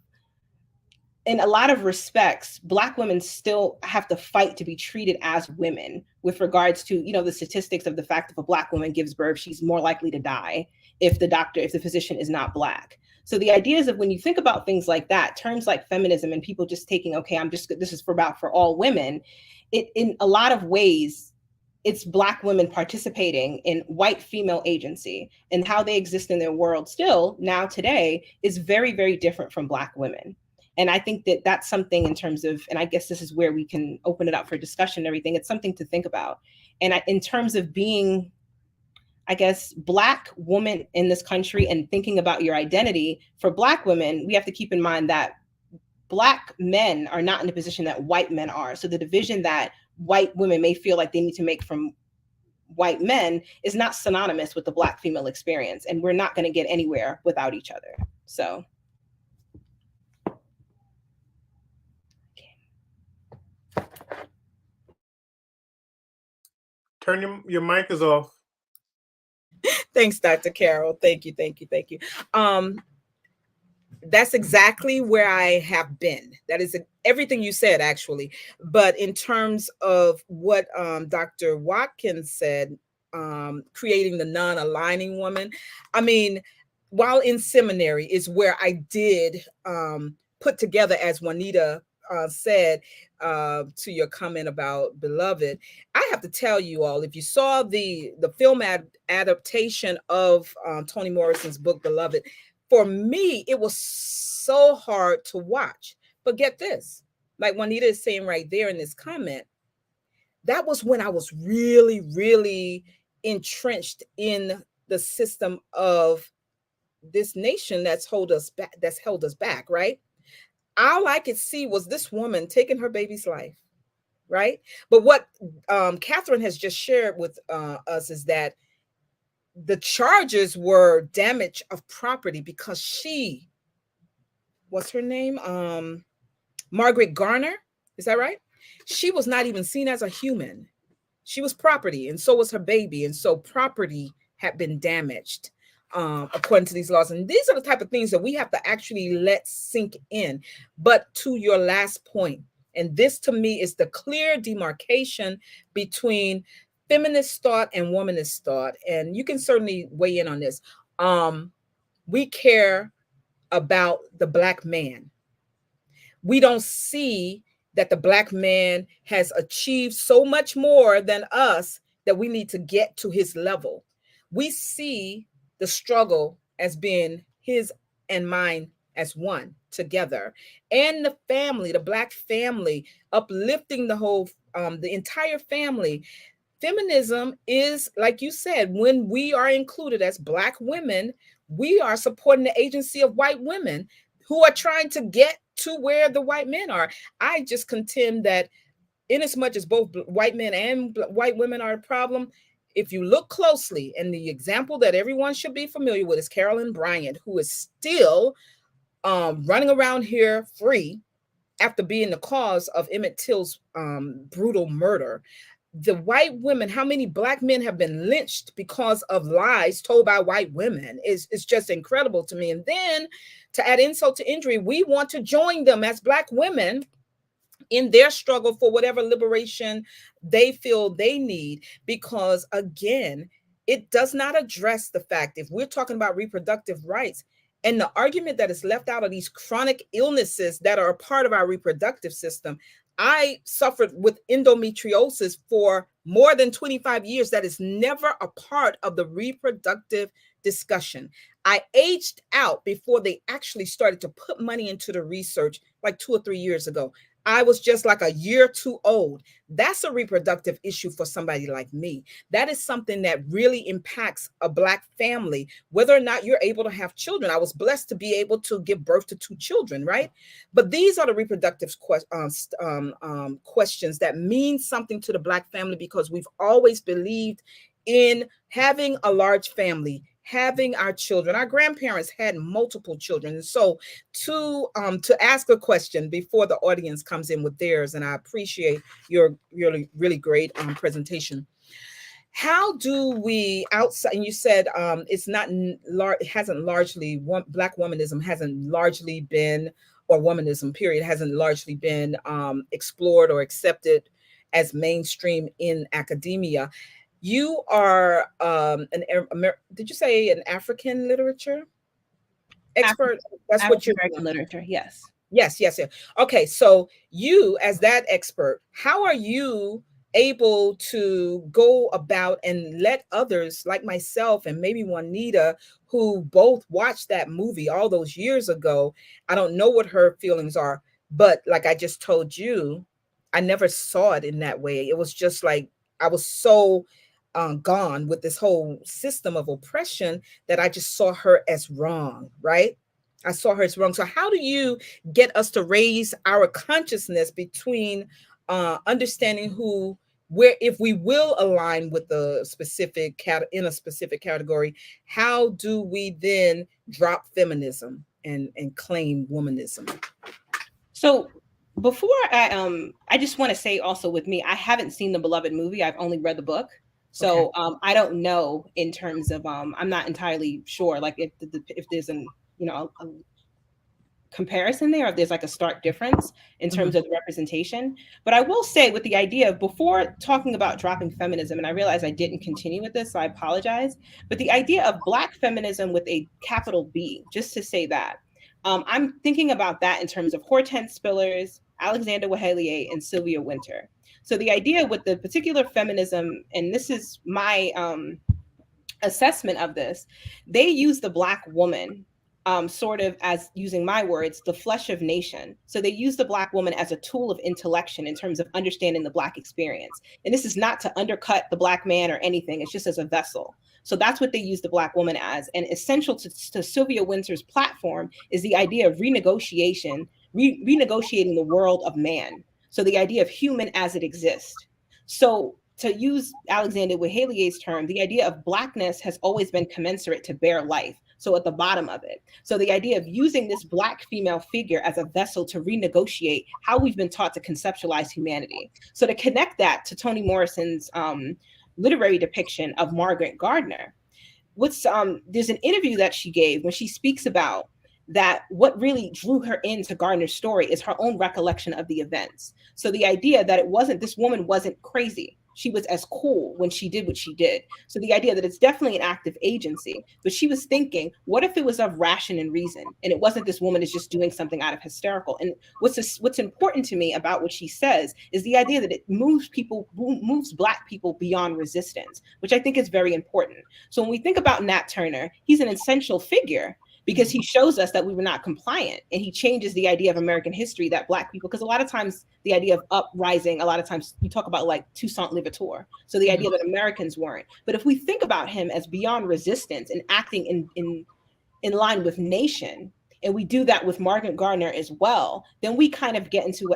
in a lot of respects, Black women still have to fight to be treated as women with regards to, the statistics of the fact if a Black woman gives birth, she's more likely to die if the physician is not Black. So the ideas of, when you think about things like that, terms like feminism and people just taking, okay, this is for all women, it, in a lot of ways, it's Black women participating in white female agency, and how they exist in their world still now today is very, very different from Black women. And I think that that's something in terms of, and I guess this is where we can open it up for discussion and everything. It's something to think about. And in terms of being, I guess, Black woman in this country and thinking about your identity, for Black women, we have to keep in mind that Black men are not in the position that white men are. So the division that white women may feel like they need to make from white men is not synonymous with the Black female experience. And we're not going to get anywhere without each other. So. Turn your mic is off. Thanks, Dr. Carroll. Thank you. That's exactly where I have been. That is everything you said, actually. But in terms of what Dr. Watkins said, creating the non-aligning woman, I mean, while in seminary is where I did put together, as Juanita said, to your comment about Beloved, I have to tell you all, if you saw the film adaptation of Toni Morrison's book Beloved, for me it was so hard to watch. But get this, like Juanita is saying right there in this comment, that was when I was really, really entrenched in the system of this nation that's held us back, right? All I could see was this woman taking her baby's life, right? But what Catherine has just shared with us is that the charges were damage of property, because she, what's her name? Margaret Garner, is that right? She was not even seen as a human. She was property, and so was her baby. And so property had been damaged. According to these laws. And these are the type of things that we have to actually let sink in. But to your last point, and this to me is the clear demarcation between feminist thought and womanist thought, and you can certainly weigh in on this. We care about the Black man. We don't see that the Black man has achieved so much more than us that we need to get to his level. We see the struggle as being his and mine as one together, and the family, the Black family, uplifting the whole, the entire family. Feminism is, like you said, when we are included as Black women, we are supporting the agency of white women who are trying to get to where the white men are. I just contend that in as much as both white men and white women are a problem, if you look closely, and the example that everyone should be familiar with is Carolyn Bryant, who is still running around here free after being the cause of Emmett Till's brutal murder. The white women, how many Black men have been lynched because of lies told by white women is just incredible to me. And then to add insult to injury, we want to join them as Black women in their struggle for whatever liberation they feel they need, because again, it does not address the fact, if we're talking about reproductive rights and the argument that is left out of these chronic illnesses that are a part of our reproductive system. I suffered with endometriosis for more than 25 years. That is never a part of the reproductive discussion. I aged out before they actually started to put money into the research like 2 or 3 years ago. I was just like a year too old. That's a reproductive issue for somebody like me. That is something that really impacts a Black family, whether or not you're able to have children. I was blessed to be able to give birth to 2 children, right? But these are the reproductive questions that mean something to the Black family, because we've always believed in having a large family, having our children. Our grandparents had multiple children. And so to ask a question before the audience comes in with theirs, and I appreciate your really great presentation. How do we outside, and you said it's not it hasn't largely, Black womanism hasn't largely been, or womanism period hasn't largely been explored or accepted as mainstream in academia. You are did you say an African literature expert? That's what African you're American doing. literature, yes. Yes, yes, yes. Okay, so you, as that expert, how are you able to go about and let others like myself and maybe Juanita, who both watched that movie all those years ago? I don't know what her feelings are, but like I just told you, I never saw it in that way. It was just like I was so gone with this whole system of oppression that I just saw her as wrong, right? I saw her as wrong. So how do you get us to raise our consciousness between understanding who, where, if we will align with the specific in a specific category, how do we then drop feminism and claim womanism? So before I just want to say also with me, I haven't seen the beloved movie. I've only read the book. So I don't know in terms of I'm not entirely sure like if there's an a comparison there, if there's like a stark difference in terms of the representation. But I will say with the idea of, before talking about dropping feminism, and I realize I didn't continue with this, so I apologize, but the idea of Black feminism with a capital B, just to say that, I'm thinking about that in terms of Hortense Spillers, Alexander Wahelier, and Sylvia Wynter. So the idea with the particular feminism, and this is my assessment of this, they use the Black woman sort of, as using my words, the flesh of nation. So they use the Black woman as a tool of intellection in terms of understanding the Black experience. And this is not to undercut the Black man or anything, it's just as a vessel. So that's what they use the Black woman as. And essential to Sylvia Wynter's platform is the idea of renegotiating the world of man. So the idea of human as it exists. So to use Alexander Wahelier's term, the idea of Blackness has always been commensurate to bare life. So at the bottom of it. So the idea of using this Black female figure as a vessel to renegotiate how we've been taught to conceptualize humanity. So to connect that to Toni Morrison's literary depiction of Margaret Gardner, there's an interview that she gave when she speaks about that what really drew her into Gardner's story is her own recollection of the events. So the idea that this woman wasn't crazy. She was as cool when she did what she did. So the idea that it's definitely an act of agency, but she was thinking, what if it was of ration and reason? And it wasn't this woman is just doing something out of hysterical. And what's important to me about what she says is the idea that it moves Black people beyond resistance, which I think is very important. So when we think about Nat Turner, he's an essential figure because he shows us that we were not compliant, and he changes the idea of American history that Black people, because a lot of times the idea of uprising, a lot of times we talk about like Toussaint Louverture. So the idea that Americans weren't. But if we think about him as beyond resistance and acting in line with nation, and we do that with Margaret Gardner as well, then we kind of get into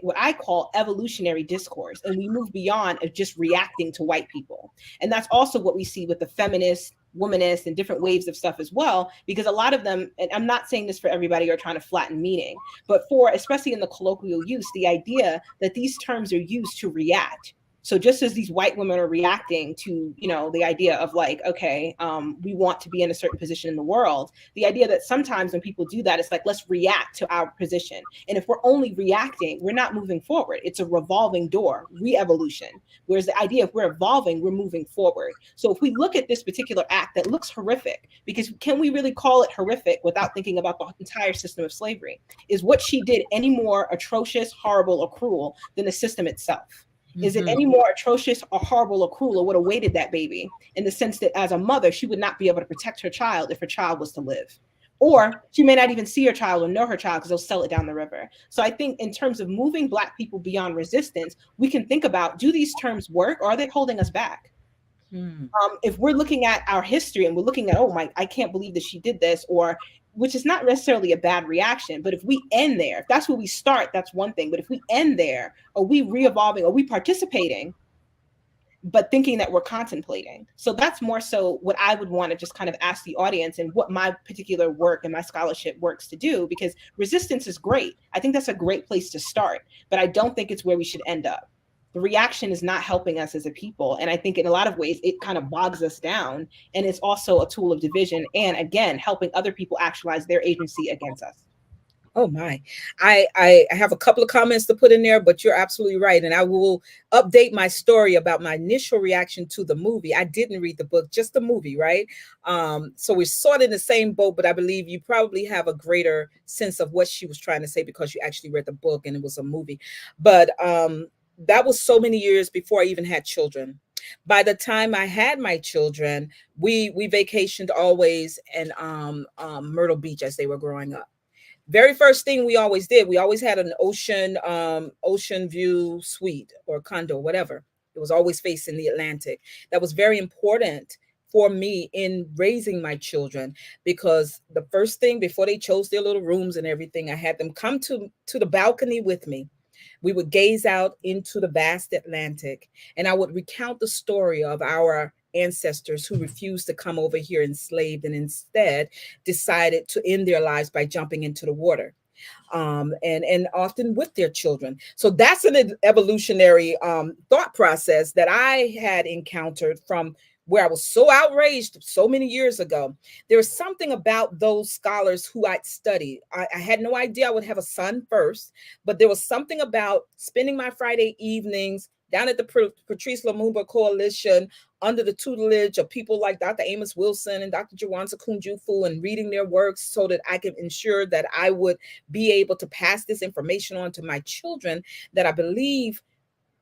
what I call evolutionary discourse, and we move beyond of just reacting to white people. And that's also what we see with the feminists, womanists, and different waves of stuff as well, because a lot of them, and I'm not saying this for everybody or trying to flatten meaning, but for, especially in the colloquial use, the idea that these terms are used to react. So just as these white women are reacting to, the idea of like, okay, we want to be in a certain position in the world, the idea that sometimes when people do that, it's like, let's react to our position. And if we're only reacting, we're not moving forward. It's a revolving door, re-evolution. Whereas the idea of we're evolving, we're moving forward. So if we look at this particular act that looks horrific, because can we really call it horrific without thinking about the entire system of slavery? Is what she did any more atrocious, horrible, or cruel than the system itself? Is it any more atrocious or horrible or cruel or would have awaited that baby, in the sense that as a mother, she would not be able to protect her child if her child was to live? Or she may not even see her child or know her child because they'll sell it down the river. So I think in terms of moving Black people beyond resistance, we can think about, do these terms work, or are they holding us back? If we're looking at our history and we're looking at, oh my, I can't believe that she did this, or which is not necessarily a bad reaction, but if we end there, if that's where we start, that's one thing. But if we end there, are we re-evolving, are we participating, but thinking that we're contemplating? So that's more so what I would want to just kind of ask the audience, and what my particular work and my scholarship works to do, because resistance is great. I think that's a great place to start, but I don't think it's where we should end up. The reaction is not helping us as a people. And I think in a lot of ways, it kind of bogs us down. And it's also a tool of division. And again, helping other people actualize their agency against us. Oh my, I have a couple of comments to put in there, but you're absolutely right. And I will update my story about my initial reaction to the movie. I didn't read the book, just the movie, right? So we're sort of in the same boat, but I believe you probably have a greater sense of what she was trying to say because you actually read the book and it was a movie. But that was so many years before I even had children. By the time I had my children, we vacationed always in Myrtle Beach as they were growing up. Very first thing we always did, we always had an ocean view suite or condo, whatever. It was always facing the Atlantic. That was very important for me in raising my children, because the first thing before they chose their little rooms and everything, I had them come to the balcony with me. We would gaze out into the vast Atlantic, and I would recount the story of our ancestors who refused to come over here enslaved and instead decided to end their lives by jumping into the water, and often with their children. So that's an evolutionary thought process that I had encountered from where I was so outraged so many years ago. There was something about those scholars who I'd studied. I had no idea I would have a son first, but there was something about spending my Friday evenings down at the Patrice Lumumba Coalition under the tutelage of people like Dr. Amos Wilson and Dr. Jawanza Kunjufu, and reading their works so that I could ensure that I would be able to pass this information on to my children, that I believe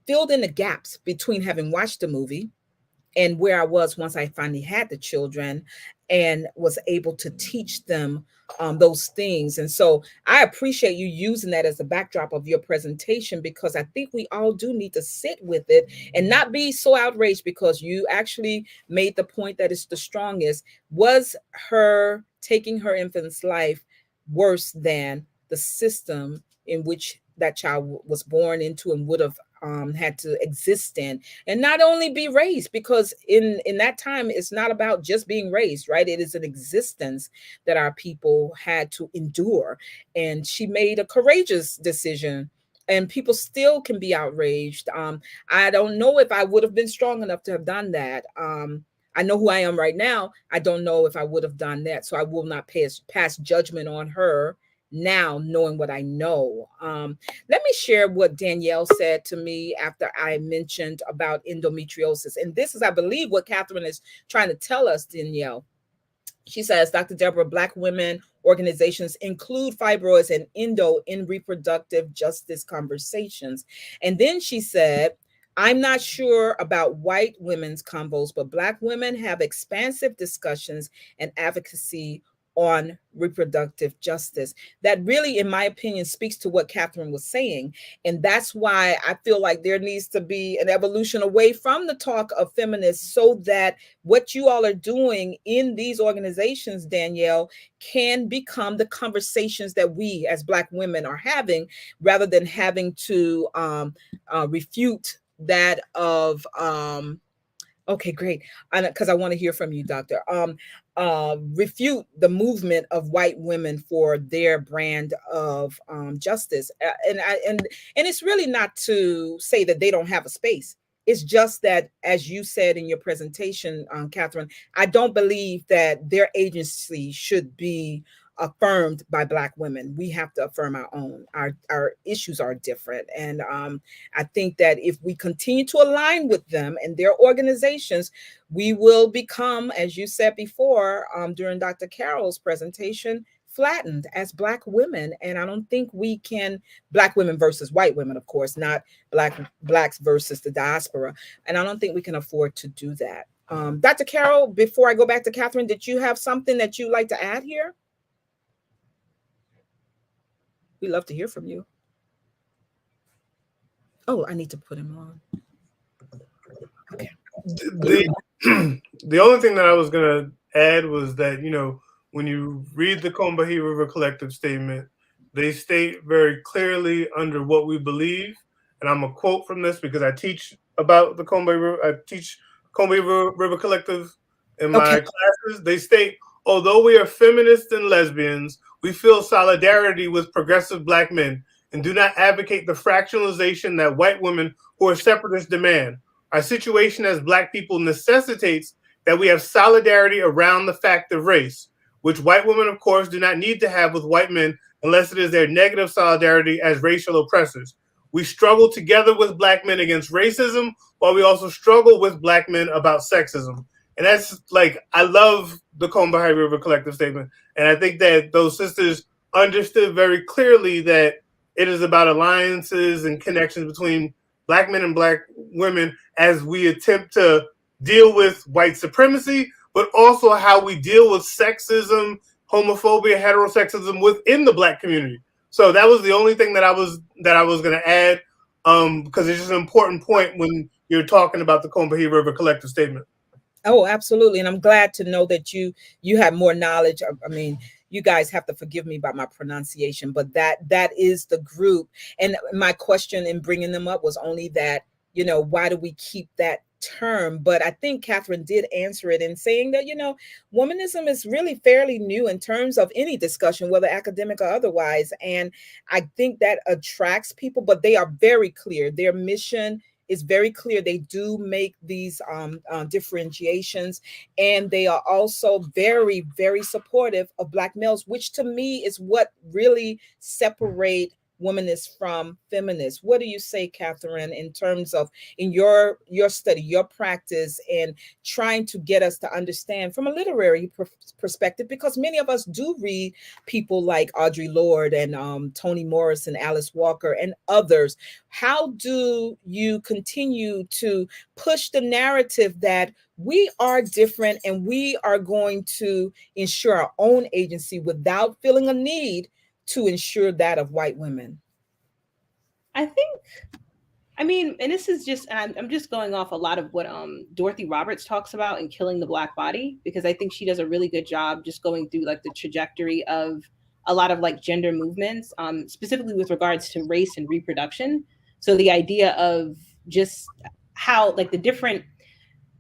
filled in the gaps between having watched the movie and where I was once I finally had the children and was able to teach them those things. And so I appreciate you using that as a backdrop of your presentation, because I think we all do need to sit with it and not be so outraged, because you actually made the point that it's the strongest. Was her taking her infant's life worse than the system in which that child was born into and would have had to exist in, and not only be raised, because in that time it's not about just being raised, right? It is an existence that our people had to endure, and she made a courageous decision, and people still can be outraged. I don't know if I would have been strong enough to have done that. I know who I am right now. I don't know if I would have done that, so I will not pass judgment on her now, knowing what I know. Let me share what Danielle said to me after I mentioned about endometriosis. And this is, I believe, what Catherine is trying to tell us, Danielle. She says, Dr. Deborah, Black women organizations include fibroids and endo in reproductive justice conversations. And then she said, I'm not sure about white women's convos, but Black women have expansive discussions and advocacy on reproductive justice. That really, in my opinion, speaks to what Catherine was saying. And that's why I feel like there needs to be an evolution away from the talk of feminists, so that what you all are doing in these organizations, Danielle, can become the conversations that we as Black women are having, rather than having to refute that of okay, great. Because I want to hear from you, Doctor. Refute the movement of white women for their brand of justice, and it's really not to say that they don't have a space. It's just that, as you said in your presentation, Catherine, I don't believe that their agency should be affirmed by Black women. We have to affirm our own. Our issues are different, and I think that if we continue to align with them and their organizations, we will become, as you said before, during Dr. Carroll's presentation, flattened as Black women. And I don't think we can, Black women versus white women, of course, not Blacks versus the diaspora. And I don't think we can afford to do that. Dr. Carroll, before I go back to Catherine, did you have something that you'd like to add here? We love to hear from you. Oh, I need to put him on. Okay. The the only thing that I was gonna add was that, you know, when you read the Combahee River Collective statement, they state very clearly under what we believe, and I'm a quote from this because I teach about the Combahee River. I teach River Collective in Okay. my classes. They state, although we are feminists and lesbians, we feel solidarity with progressive Black men and do not advocate the fractionalization that white women who are separatists demand. Our situation as Black people necessitates that we have solidarity around the fact of race, which white women, of course, do not need to have with white men unless it is their negative solidarity as racial oppressors. We struggle together with Black men against racism, while we also struggle with Black men about sexism. And that's like, I love the Combahee River Collective statement. And I think that those sisters understood very clearly that it is about alliances and connections between Black men and Black women as we attempt to deal with white supremacy, but also how we deal with sexism, homophobia, heterosexism within the Black community. So that was the only thing that I was going to add, because it's just an important point when you're talking about the Combahee River Collective statement. Oh, absolutely. And I'm glad to know that you have more knowledge. I mean, you guys have to forgive me about my pronunciation, but that is the group. And my question in bringing them up was only that, why do we keep that term? But I think Catherine did answer it in saying that, womanism is really fairly new in terms of any discussion, whether academic or otherwise. And I think that attracts people, but they are very clear. Their mission is very clear. They do make these differentiations, and they are also very, very supportive of Black males, which to me is what really separate womanists from feminists. What do you say, Catherine, in terms of in your study, your practice, and trying to get us to understand from a literary perspective, because many of us do read people like Audre Lorde and Toni Morris and Alice Walker and others. How do you continue to push the narrative that we are different and we are going to ensure our own agency without feeling a need to ensure that of white women? I mean, and this is just, I'm just going off a lot of what Dorothy Roberts talks about in Killing the Black Body, because I think she does a really good job just going through like the trajectory of a lot of like gender movements, specifically with regards to race and reproduction. So the idea of just how like the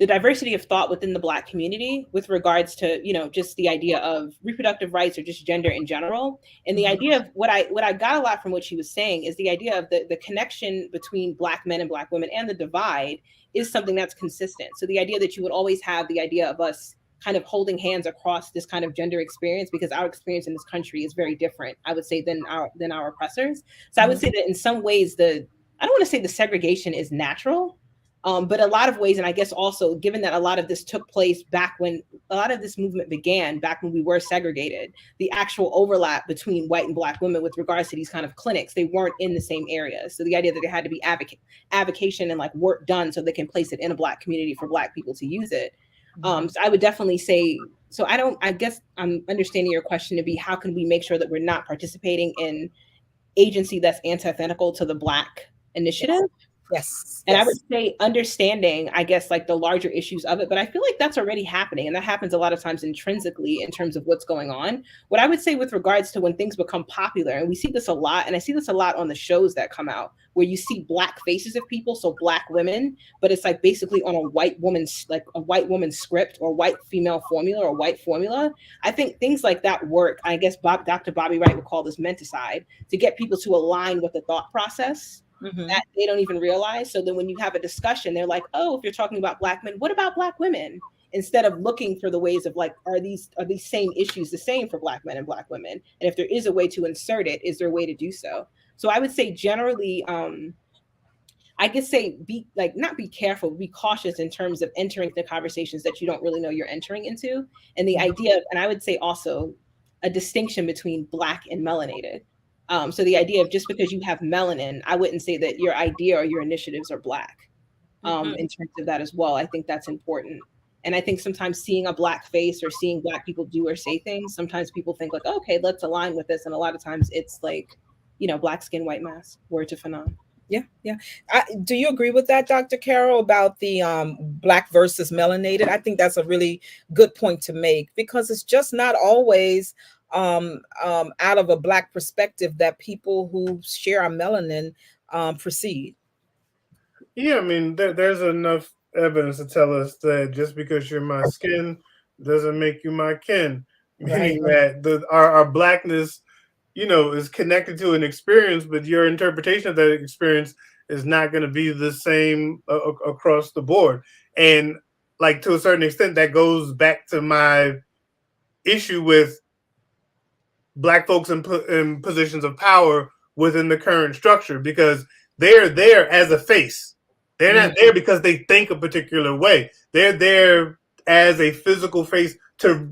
diversity of thought within the Black community with regards to, just the idea of reproductive rights or just gender in general. And the idea of what I got a lot from what she was saying is the idea of the connection between Black men and Black women and the divide is something that's consistent. So the idea that you would always have the idea of us kind of holding hands across this kind of gender experience, because our experience in this country is very different, I would say, than our oppressors. So I would say that in some ways I don't want to say the segregation is natural, but a lot of ways, and I guess also given that a lot of this took place back when a lot of this movement began, back when we were segregated, the actual overlap between white and Black women with regards to these kind of clinics, they weren't in the same areas. So the idea that there had to be advocation and like work done so they can place it in a Black community for Black people to use it. So I would definitely say, so I guess I'm understanding your question to be, how can we make sure that we're not participating in agency that's antithetical to the Black initiative? Yes. And I would say understanding, I guess, like the larger issues of it, but I feel like that's already happening. And that happens a lot of times intrinsically in terms of what's going on. What I would say with regards to when things become popular, and we see this a lot, and I see this a lot on the shows that come out, where you see Black faces of people, so Black women, but it's like basically on a white woman's script or white female formula or white formula. I think things like that work. I guess Dr. Bobby Wright would call this menticide, to get people to align with the thought process. That they don't even realize. So then when you have a discussion, they're like, oh, if you're talking about Black men, what about Black women? Instead of looking for the ways of like, are these same issues the same for Black men and Black women? And if there is a way to insert it, is there a way to do so? So I would say generally, I could say not be careful, be cautious in terms of entering the conversations that you don't really know you're entering into. And the idea, and I would say also a distinction between Black and melanated. So the idea of just because you have melanin, I wouldn't say that your idea or your initiatives are Black, in terms of that as well. I think that's important. And I think sometimes seeing a Black face or seeing Black people do or say things, sometimes people think like, okay, let's align with this. And a lot of times it's like, black skin, white mask, word to Fanon. Yeah, yeah. Do you agree with that, Dr. Carroll, about the black versus melanated? I think that's a really good point to make because it's just not always out of a black perspective that people who share our melanin proceed. Yeah, I mean, there's enough evidence to tell us that just because you're my skin doesn't make you my kin. Right. Meaning that our blackness, is connected to an experience, but your interpretation of that experience is not going to be the same across the board. And like to a certain extent, that goes back to my issue with black folks in positions of power within the current structure because they're there as a face. They're Mm, not there because they think a particular way. They're there as a physical face to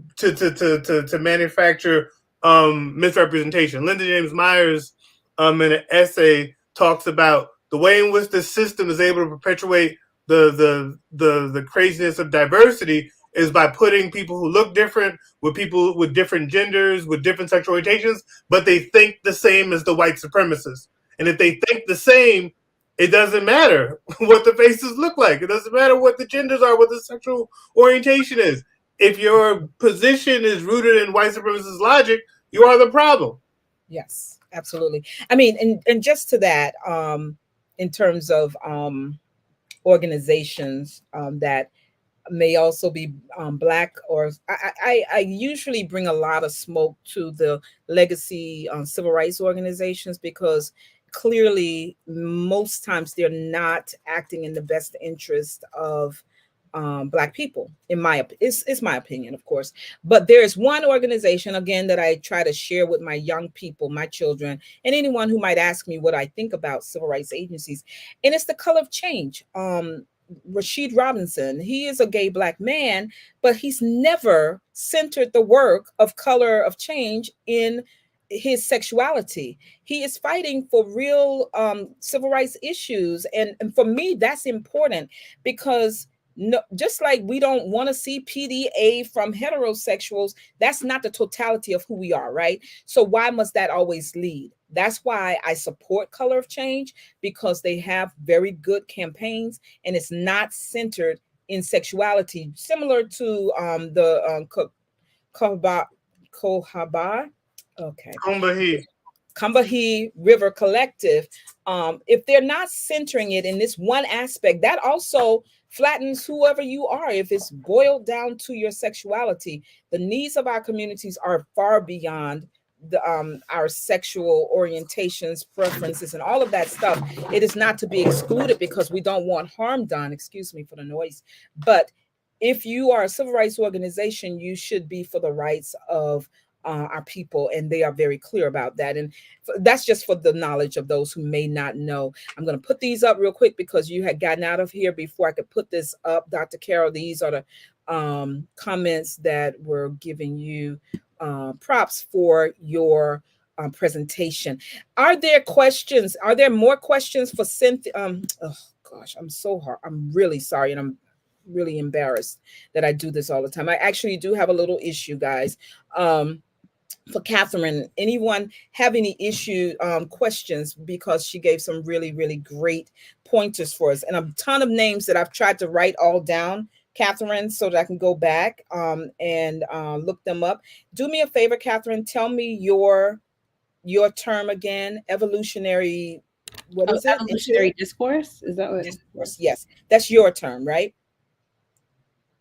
manufacture misrepresentation. Linda James Myers in an essay talks about the way in which the system is able to perpetuate the craziness of diversity is by putting people who look different with people with different genders, with different sexual orientations, but they think the same as the white supremacists. And if they think the same, it doesn't matter what the faces look like. It doesn't matter what the genders are, what the sexual orientation is. If your position is rooted in white supremacist logic, you are the problem. yes, absolutely. I mean, and just to that, in terms of organizations that may also be black or I usually bring a lot of smoke to the legacy civil rights organizations because clearly most times they're not acting in the best interest of black people in it's my opinion, of course. But there's one organization again that I try to share with my young people, my children, and anyone who might ask me what I think about civil rights agencies, and it's the Color of Change. Rashid Robinson, he is a gay black man, but he's never centered the work of Color of Change in his sexuality. He is fighting for real civil rights issues. And for me, that's important because no, just like we don't want to see PDA from heterosexuals, that's not the totality of who we are, right? So why must that always lead? That's why I support Color of Change, because they have very good campaigns and it's not centered in sexuality, similar to the Kohaba, Kohaba, okay, Kumbahi. Combahee River Collective. If they're not centering it in this one aspect, that also flattens whoever you are. If it's boiled down to your sexuality, the needs of our communities are far beyond our sexual orientations, preferences, and all of that stuff. It is not to be excluded because we don't want harm done. Excuse me for the noise. But if you are a civil rights organization, you should be for the rights of our people, and they are very clear about that. And that's just for the knowledge of those who may not know. I'm going to put these up real quick because you had gotten out of here before I could put this up, Dr. Carroll. These are the comments that were giving you props for your presentation. Are there questions? Are there more questions for Cynthia? Oh gosh, I'm so hard. I'm really sorry, and I'm really embarrassed that I do this all the time. I actually do have a little issue, guys. For Catherine, anyone have any questions, because she gave some really, really great pointers for us and a ton of names that I've tried to write all down, Catherine, so that I can go back and look them up. Do me a favor, Catherine, tell me your term again. Evolutionary, what is it? Evolutionary discourse, is that what? Discourse. Yes, that's your term, right?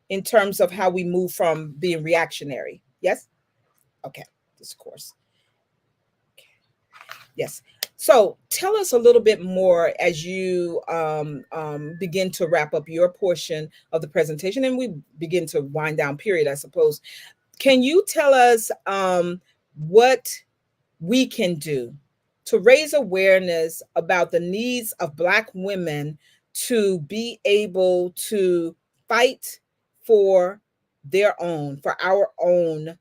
In terms of how we move from being reactionary. Yes. Okay. Discourse. Yes. So tell us a little bit more as you begin to wrap up your portion of the presentation, and we begin to wind down period, I suppose. Can you tell us what we can do to raise awareness about the needs of Black women to be able to fight for for our own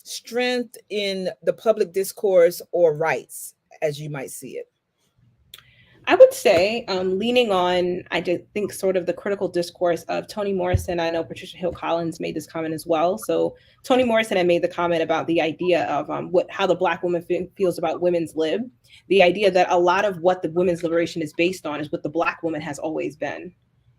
strength in the public discourse or rights, as you might see it? I would say leaning on, I did think sort of the critical discourse of Toni Morrison. I know Patricia Hill Collins made this comment as well. So Toni Morrison had made the comment about the idea of how the Black woman feels about women's lib. The idea that a lot of what the women's liberation is based on is what the Black woman has always been.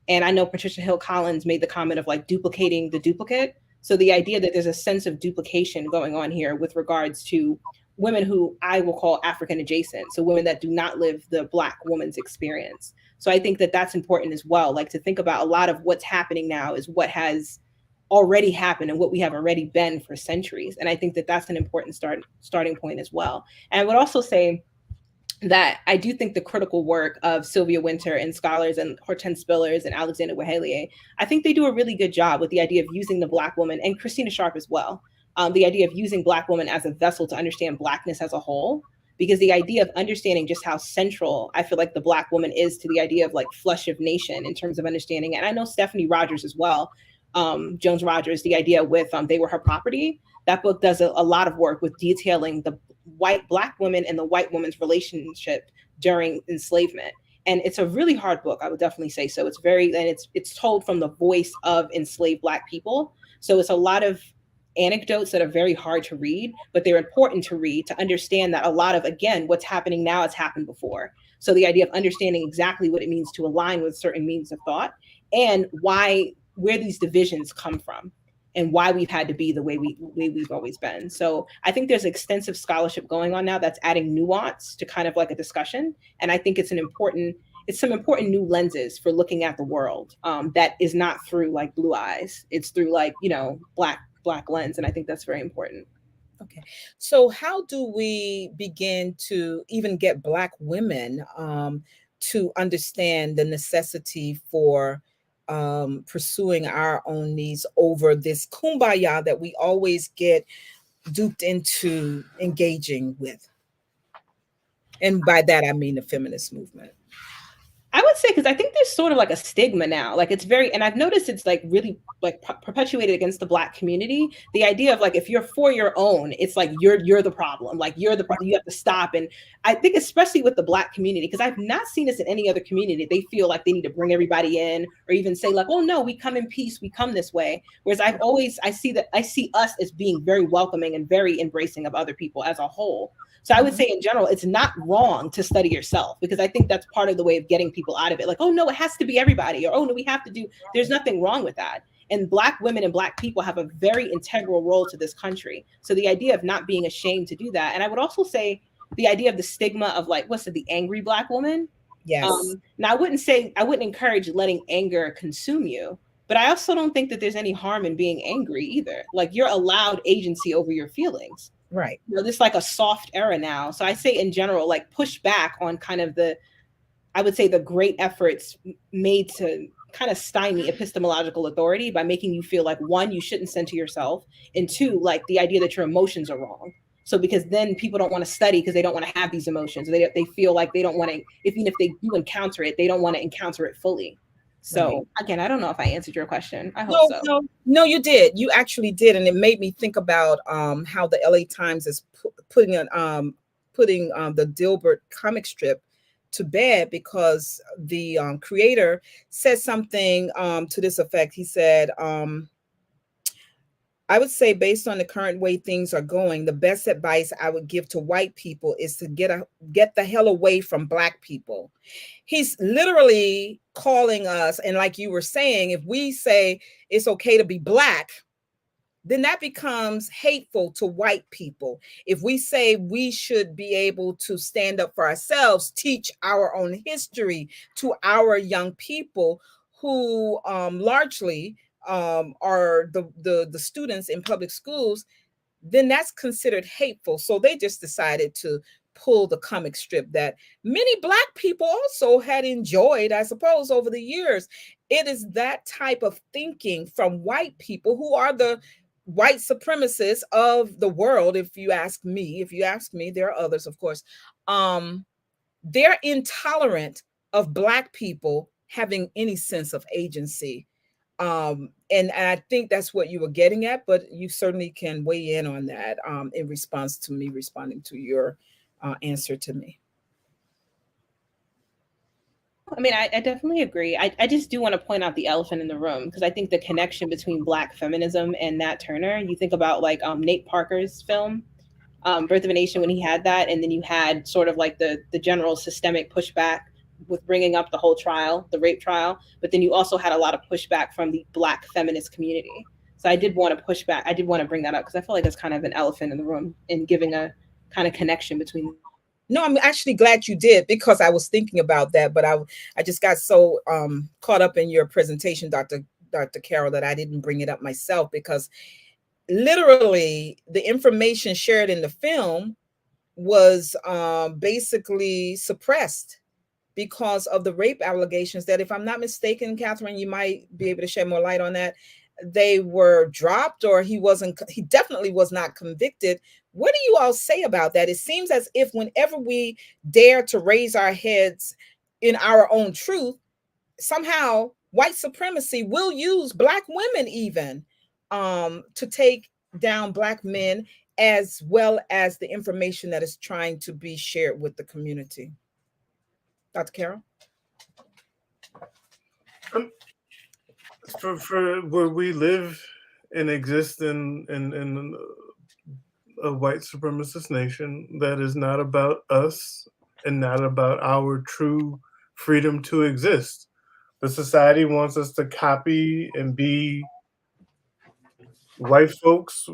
And I know Patricia Hill Collins made the comment of like duplicating the duplicate. So the idea that there's a sense of duplication going on here with regards to women who I will call African adjacent. So women that do not live the Black woman's experience. So I think that that's important as well. Like to think about a lot of what's happening now is what has already happened and what we have already been for centuries. And I think that that's an important starting point as well. And I would also say that I do think the critical work of Sylvia Wynter and scholars and Hortense Spillers and Alexander Wahelier, I think they do a really good job with the idea of using the Black woman, and Christina Sharp as well, the idea of using Black women as a vessel to understand Blackness as a whole. Because the idea of understanding just how central I feel like the Black woman is to the idea of like flesh of nation in terms of understanding. And I know Stephanie Rogers as well, Jones Rogers, the idea with They Were Her Property. That book does a lot of work with detailing the Black woman and the white woman's relationship during enslavement. And it's a really hard book, I would definitely say so. It's told from the voice of enslaved Black people. So it's a lot of anecdotes that are very hard to read, but they're important to read to understand that a lot of, again, what's happening now has happened before. So the idea of understanding exactly what it means to align with certain means of thought and where these divisions come from and why we've had to be the way we've always been. So I think there's extensive scholarship going on now that's adding nuance to kind of like a discussion. And I think it's some important new lenses for looking at the world that is not through like blue eyes. It's through like, black lens. And I think that's very important. Okay. So how do we begin to even get Black women to understand the necessity for pursuing our own needs over this kumbaya that we always get duped into engaging with? And by that, I mean the feminist movement. I would say, because I think there's sort of like a stigma now, like it's very, and I've noticed it's like really like perpetuated against the Black community. The idea of like, if you're for your own, it's like, you're the problem, like you have to stop. And I think especially with the Black community, because I've not seen this in any other community, they feel like they need to bring everybody in or even say like, oh no, we come in peace, we come this way. Whereas I see us as being very welcoming and very embracing of other people as a whole. So I would say in general, it's not wrong to study yourself, because I think that's part of the way of getting people out of it. Like, oh no, it has to be everybody, or oh no, there's nothing wrong with that. And Black women and Black people have a very integral role to this country. So the idea of not being ashamed to do that. And I would also say the idea of the stigma of like, the angry Black woman. Yes. Now I wouldn't encourage letting anger consume you, but I also don't think that there's any harm in being angry either. Like you're allowed agency over your feelings. Right. This like a soft era now. So I say in general, like push back on kind of the great efforts made to kind of stymie epistemological authority by making you feel like, one, you shouldn't center yourself, and two, like the idea that your emotions are wrong. So because then people don't want to study because they don't want to have these emotions. They feel like they don't want to, even if they do encounter it, they don't want to encounter it fully. So again, I don't know if I answered your question. I hope so. No, you did. You actually did, and it made me think about how the LA Times is putting the Dilbert comic strip to bed, because the creator said something to this effect. He said, I would say, based on the current way things are going, the best advice I would give to white people is to get the hell away from Black people. He's literally calling us, and like you were saying, if we say it's okay to be Black, then that becomes hateful to white people. If we say we should be able to stand up for ourselves, teach our own history to our young people who largely are the students in public schools, then that's considered hateful. So they just decided to pull the comic strip that many Black people also had enjoyed, I suppose, over the years. It is that type of thinking from white people, who are the white supremacists of the world. If you ask me, there are others, of course. They're intolerant of Black people having any sense of agency. And I think that's what you were getting at, but you certainly can weigh in on that in response to me responding to your answer to me. I mean, I definitely agree. I just do want to point out the elephant in the room because I think the connection between Black feminism and Nat Turner, you think about like Nate Parker's film, Birth of a Nation, when he had that, and then you had sort of like the general systemic pushback with bringing up the whole trial, the rape trial, but then you also had a lot of pushback from the Black feminist community. So I did want to push back. I did want to bring that up because I feel like it's kind of an elephant in the room in giving a kind of connection between the two. No, I'm actually glad you did because I was thinking about that, but I just got so caught up in your presentation, Dr. Carroll, that I didn't bring it up myself because literally the information shared in the film was basically suppressed because of the rape allegations that, if I'm not mistaken, Catherine, you might be able to shed more light on that. They were dropped, or he definitely was not convicted. What do you all say about that? It seems as if whenever we dare to raise our heads in our own truth, somehow white supremacy will use Black women even to take down Black men, as well as the information that is trying to be shared with the community. Dr. Carroll? For where we live and exist in a white supremacist nation that is not about us and not about our true freedom to exist. The society wants us to copy and be white folks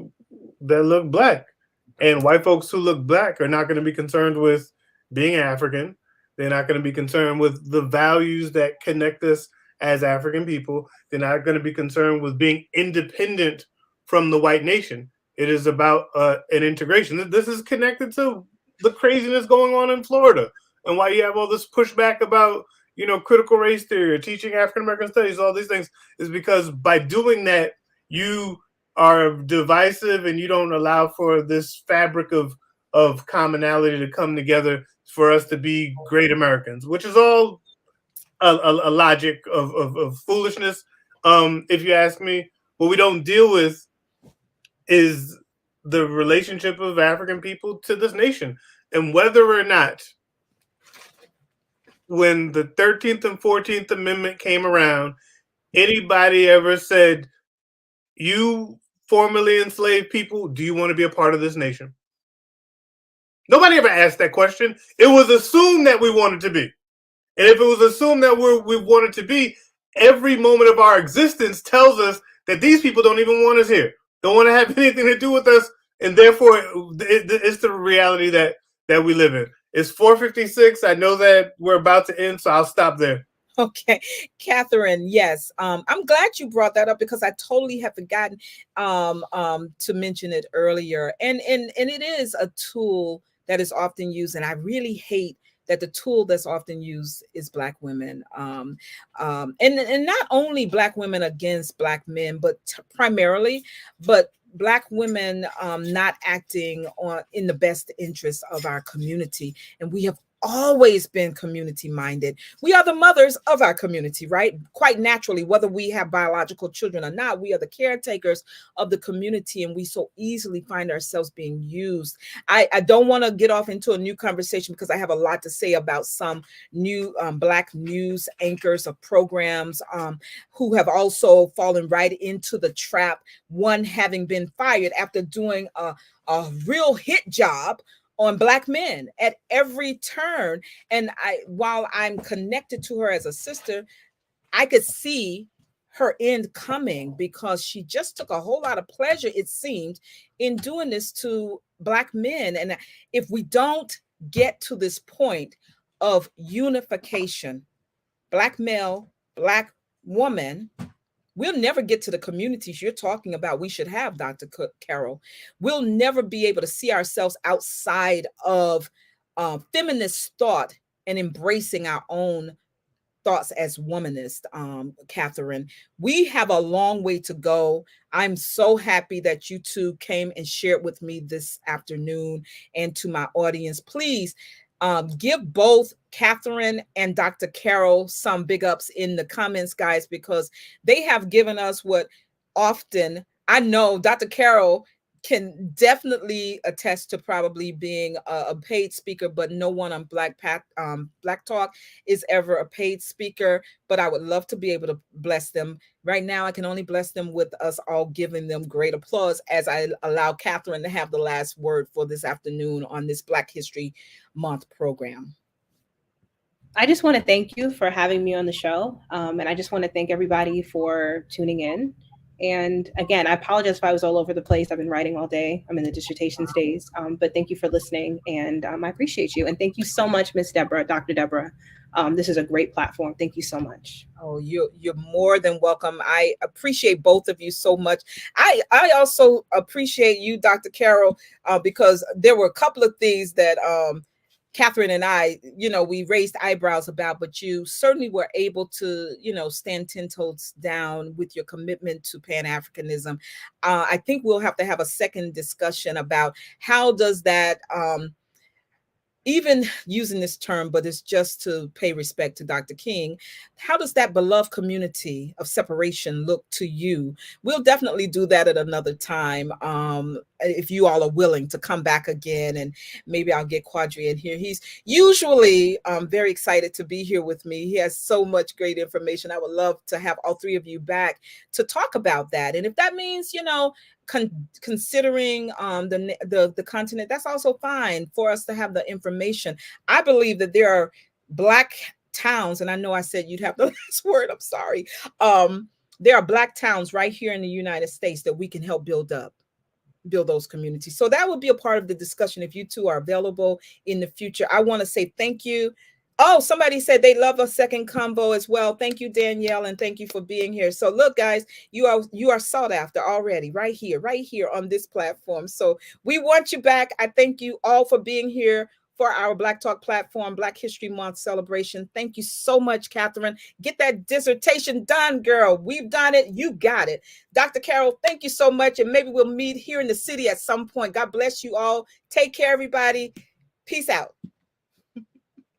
that look Black. And white folks who look Black are not going to be concerned with being African. They're not going to be concerned with the values that connect us as African people. They're not going to be concerned with being independent from the white nation. It is about an integration. This is connected to the craziness going on in Florida and why you have all this pushback about, critical race theory or teaching African American studies. All these things is because by doing that, you are divisive and you don't allow for this fabric of commonality to come together for us to be great Americans, which is all a logic of foolishness. If you ask me, what we don't deal with is the relationship of African people to this nation, and whether or not when the 13th and 14th Amendment came around, anybody ever said, you formerly enslaved people, do you want to be a part of this nation? Nobody ever asked that question. It was assumed that we wanted to be. And if it was assumed that we wanted to be, every moment of our existence tells us that these people don't even want us here. Don't want to have anything to do with us. And therefore, it's the reality that we live in. It's 4:56. I know that we're about to end, so I'll stop there. Okay, Catherine, yes. I'm glad you brought that up because I totally have forgotten to mention it earlier. And it is a tool that is often used, and I really hate that the tool that's often used is Black women. And not only Black women against Black men, but primarily, but Black women not acting in the best interest of our community. And we have always been community minded. We are the mothers of our community, right? Quite naturally, whether we have biological children or not, we are the caretakers of the community, and we so easily find ourselves being used. I don't want to get off into a new conversation because I have a lot to say about some new Black news anchors of programs who have also fallen right into the trap, one having been fired after doing a real hit job on Black men at every turn. And while I'm connected to her as a sister, I could see her end coming because she just took a whole lot of pleasure, it seemed, in doing this to Black men. And if we don't get to this point of unification, Black male, Black woman, we'll never get to the communities you're talking about we should have, Dr. Carroll. We'll never be able to see ourselves outside of feminist thought and embracing our own thoughts as womanists, Catherine. We have a long way to go. I'm so happy that you two came and shared with me this afternoon. And to my audience, please give both Catherine and Dr. Carroll some big ups in the comments, guys, because they have given us what often, I know Dr. Carroll can definitely attest to probably being a paid speaker, but no one on Black Talk is ever a paid speaker. But I would love to be able to bless them. Right now, I can only bless them with us all giving them great applause as I allow Catherine to have the last word for this afternoon on this Black History Month program. I just want to thank you for having me on the show. And I just want to thank everybody for tuning in. And again, I apologize if I was all over the place. I've been writing all day. I'm in the dissertation stage. But thank you for listening. And I appreciate you. And thank you so much, Miss Deborah, Dr. Deborah. This is a great platform. Thank you so much. Oh, you're more than welcome. I appreciate both of you so much. I also appreciate you, Dr. Carroll, because there were a couple of things that Catherine and I, we raised eyebrows about, but you certainly were able to, stand 10 toes down with your commitment to Pan-Africanism. I think we'll have to have a second discussion about how does that, even using this term, but it's just to pay respect to Dr. King. How does that beloved community of separation look to you? We'll definitely do that at another time. If you all are willing to come back again, and maybe I'll get Quadri in here. He's usually very excited to be here with me. He has so much great information. I would love to have all three of you back to talk about that. And if that means, considering the continent, that's also fine for us to have the information. I believe that there are Black towns, and I know I said you'd have the last word, I'm sorry. There are Black towns right here in the United States that we can help build those communities. So that would be a part of the discussion if you two are available in the future. I want to say thank you. Oh, somebody said they love a second combo as well. Thank you, Danielle, and thank you for being here. So look, guys, you are sought after already right here on this platform. So we want you back. I thank you all for being here for our Black Talk platform, Black History Month celebration. Thank you so much, Catherine. Get that dissertation done, girl. We've done it. You got it. Dr. Carroll, thank you so much. And maybe we'll meet here in the city at some point. God bless you all. Take care, everybody. Peace out.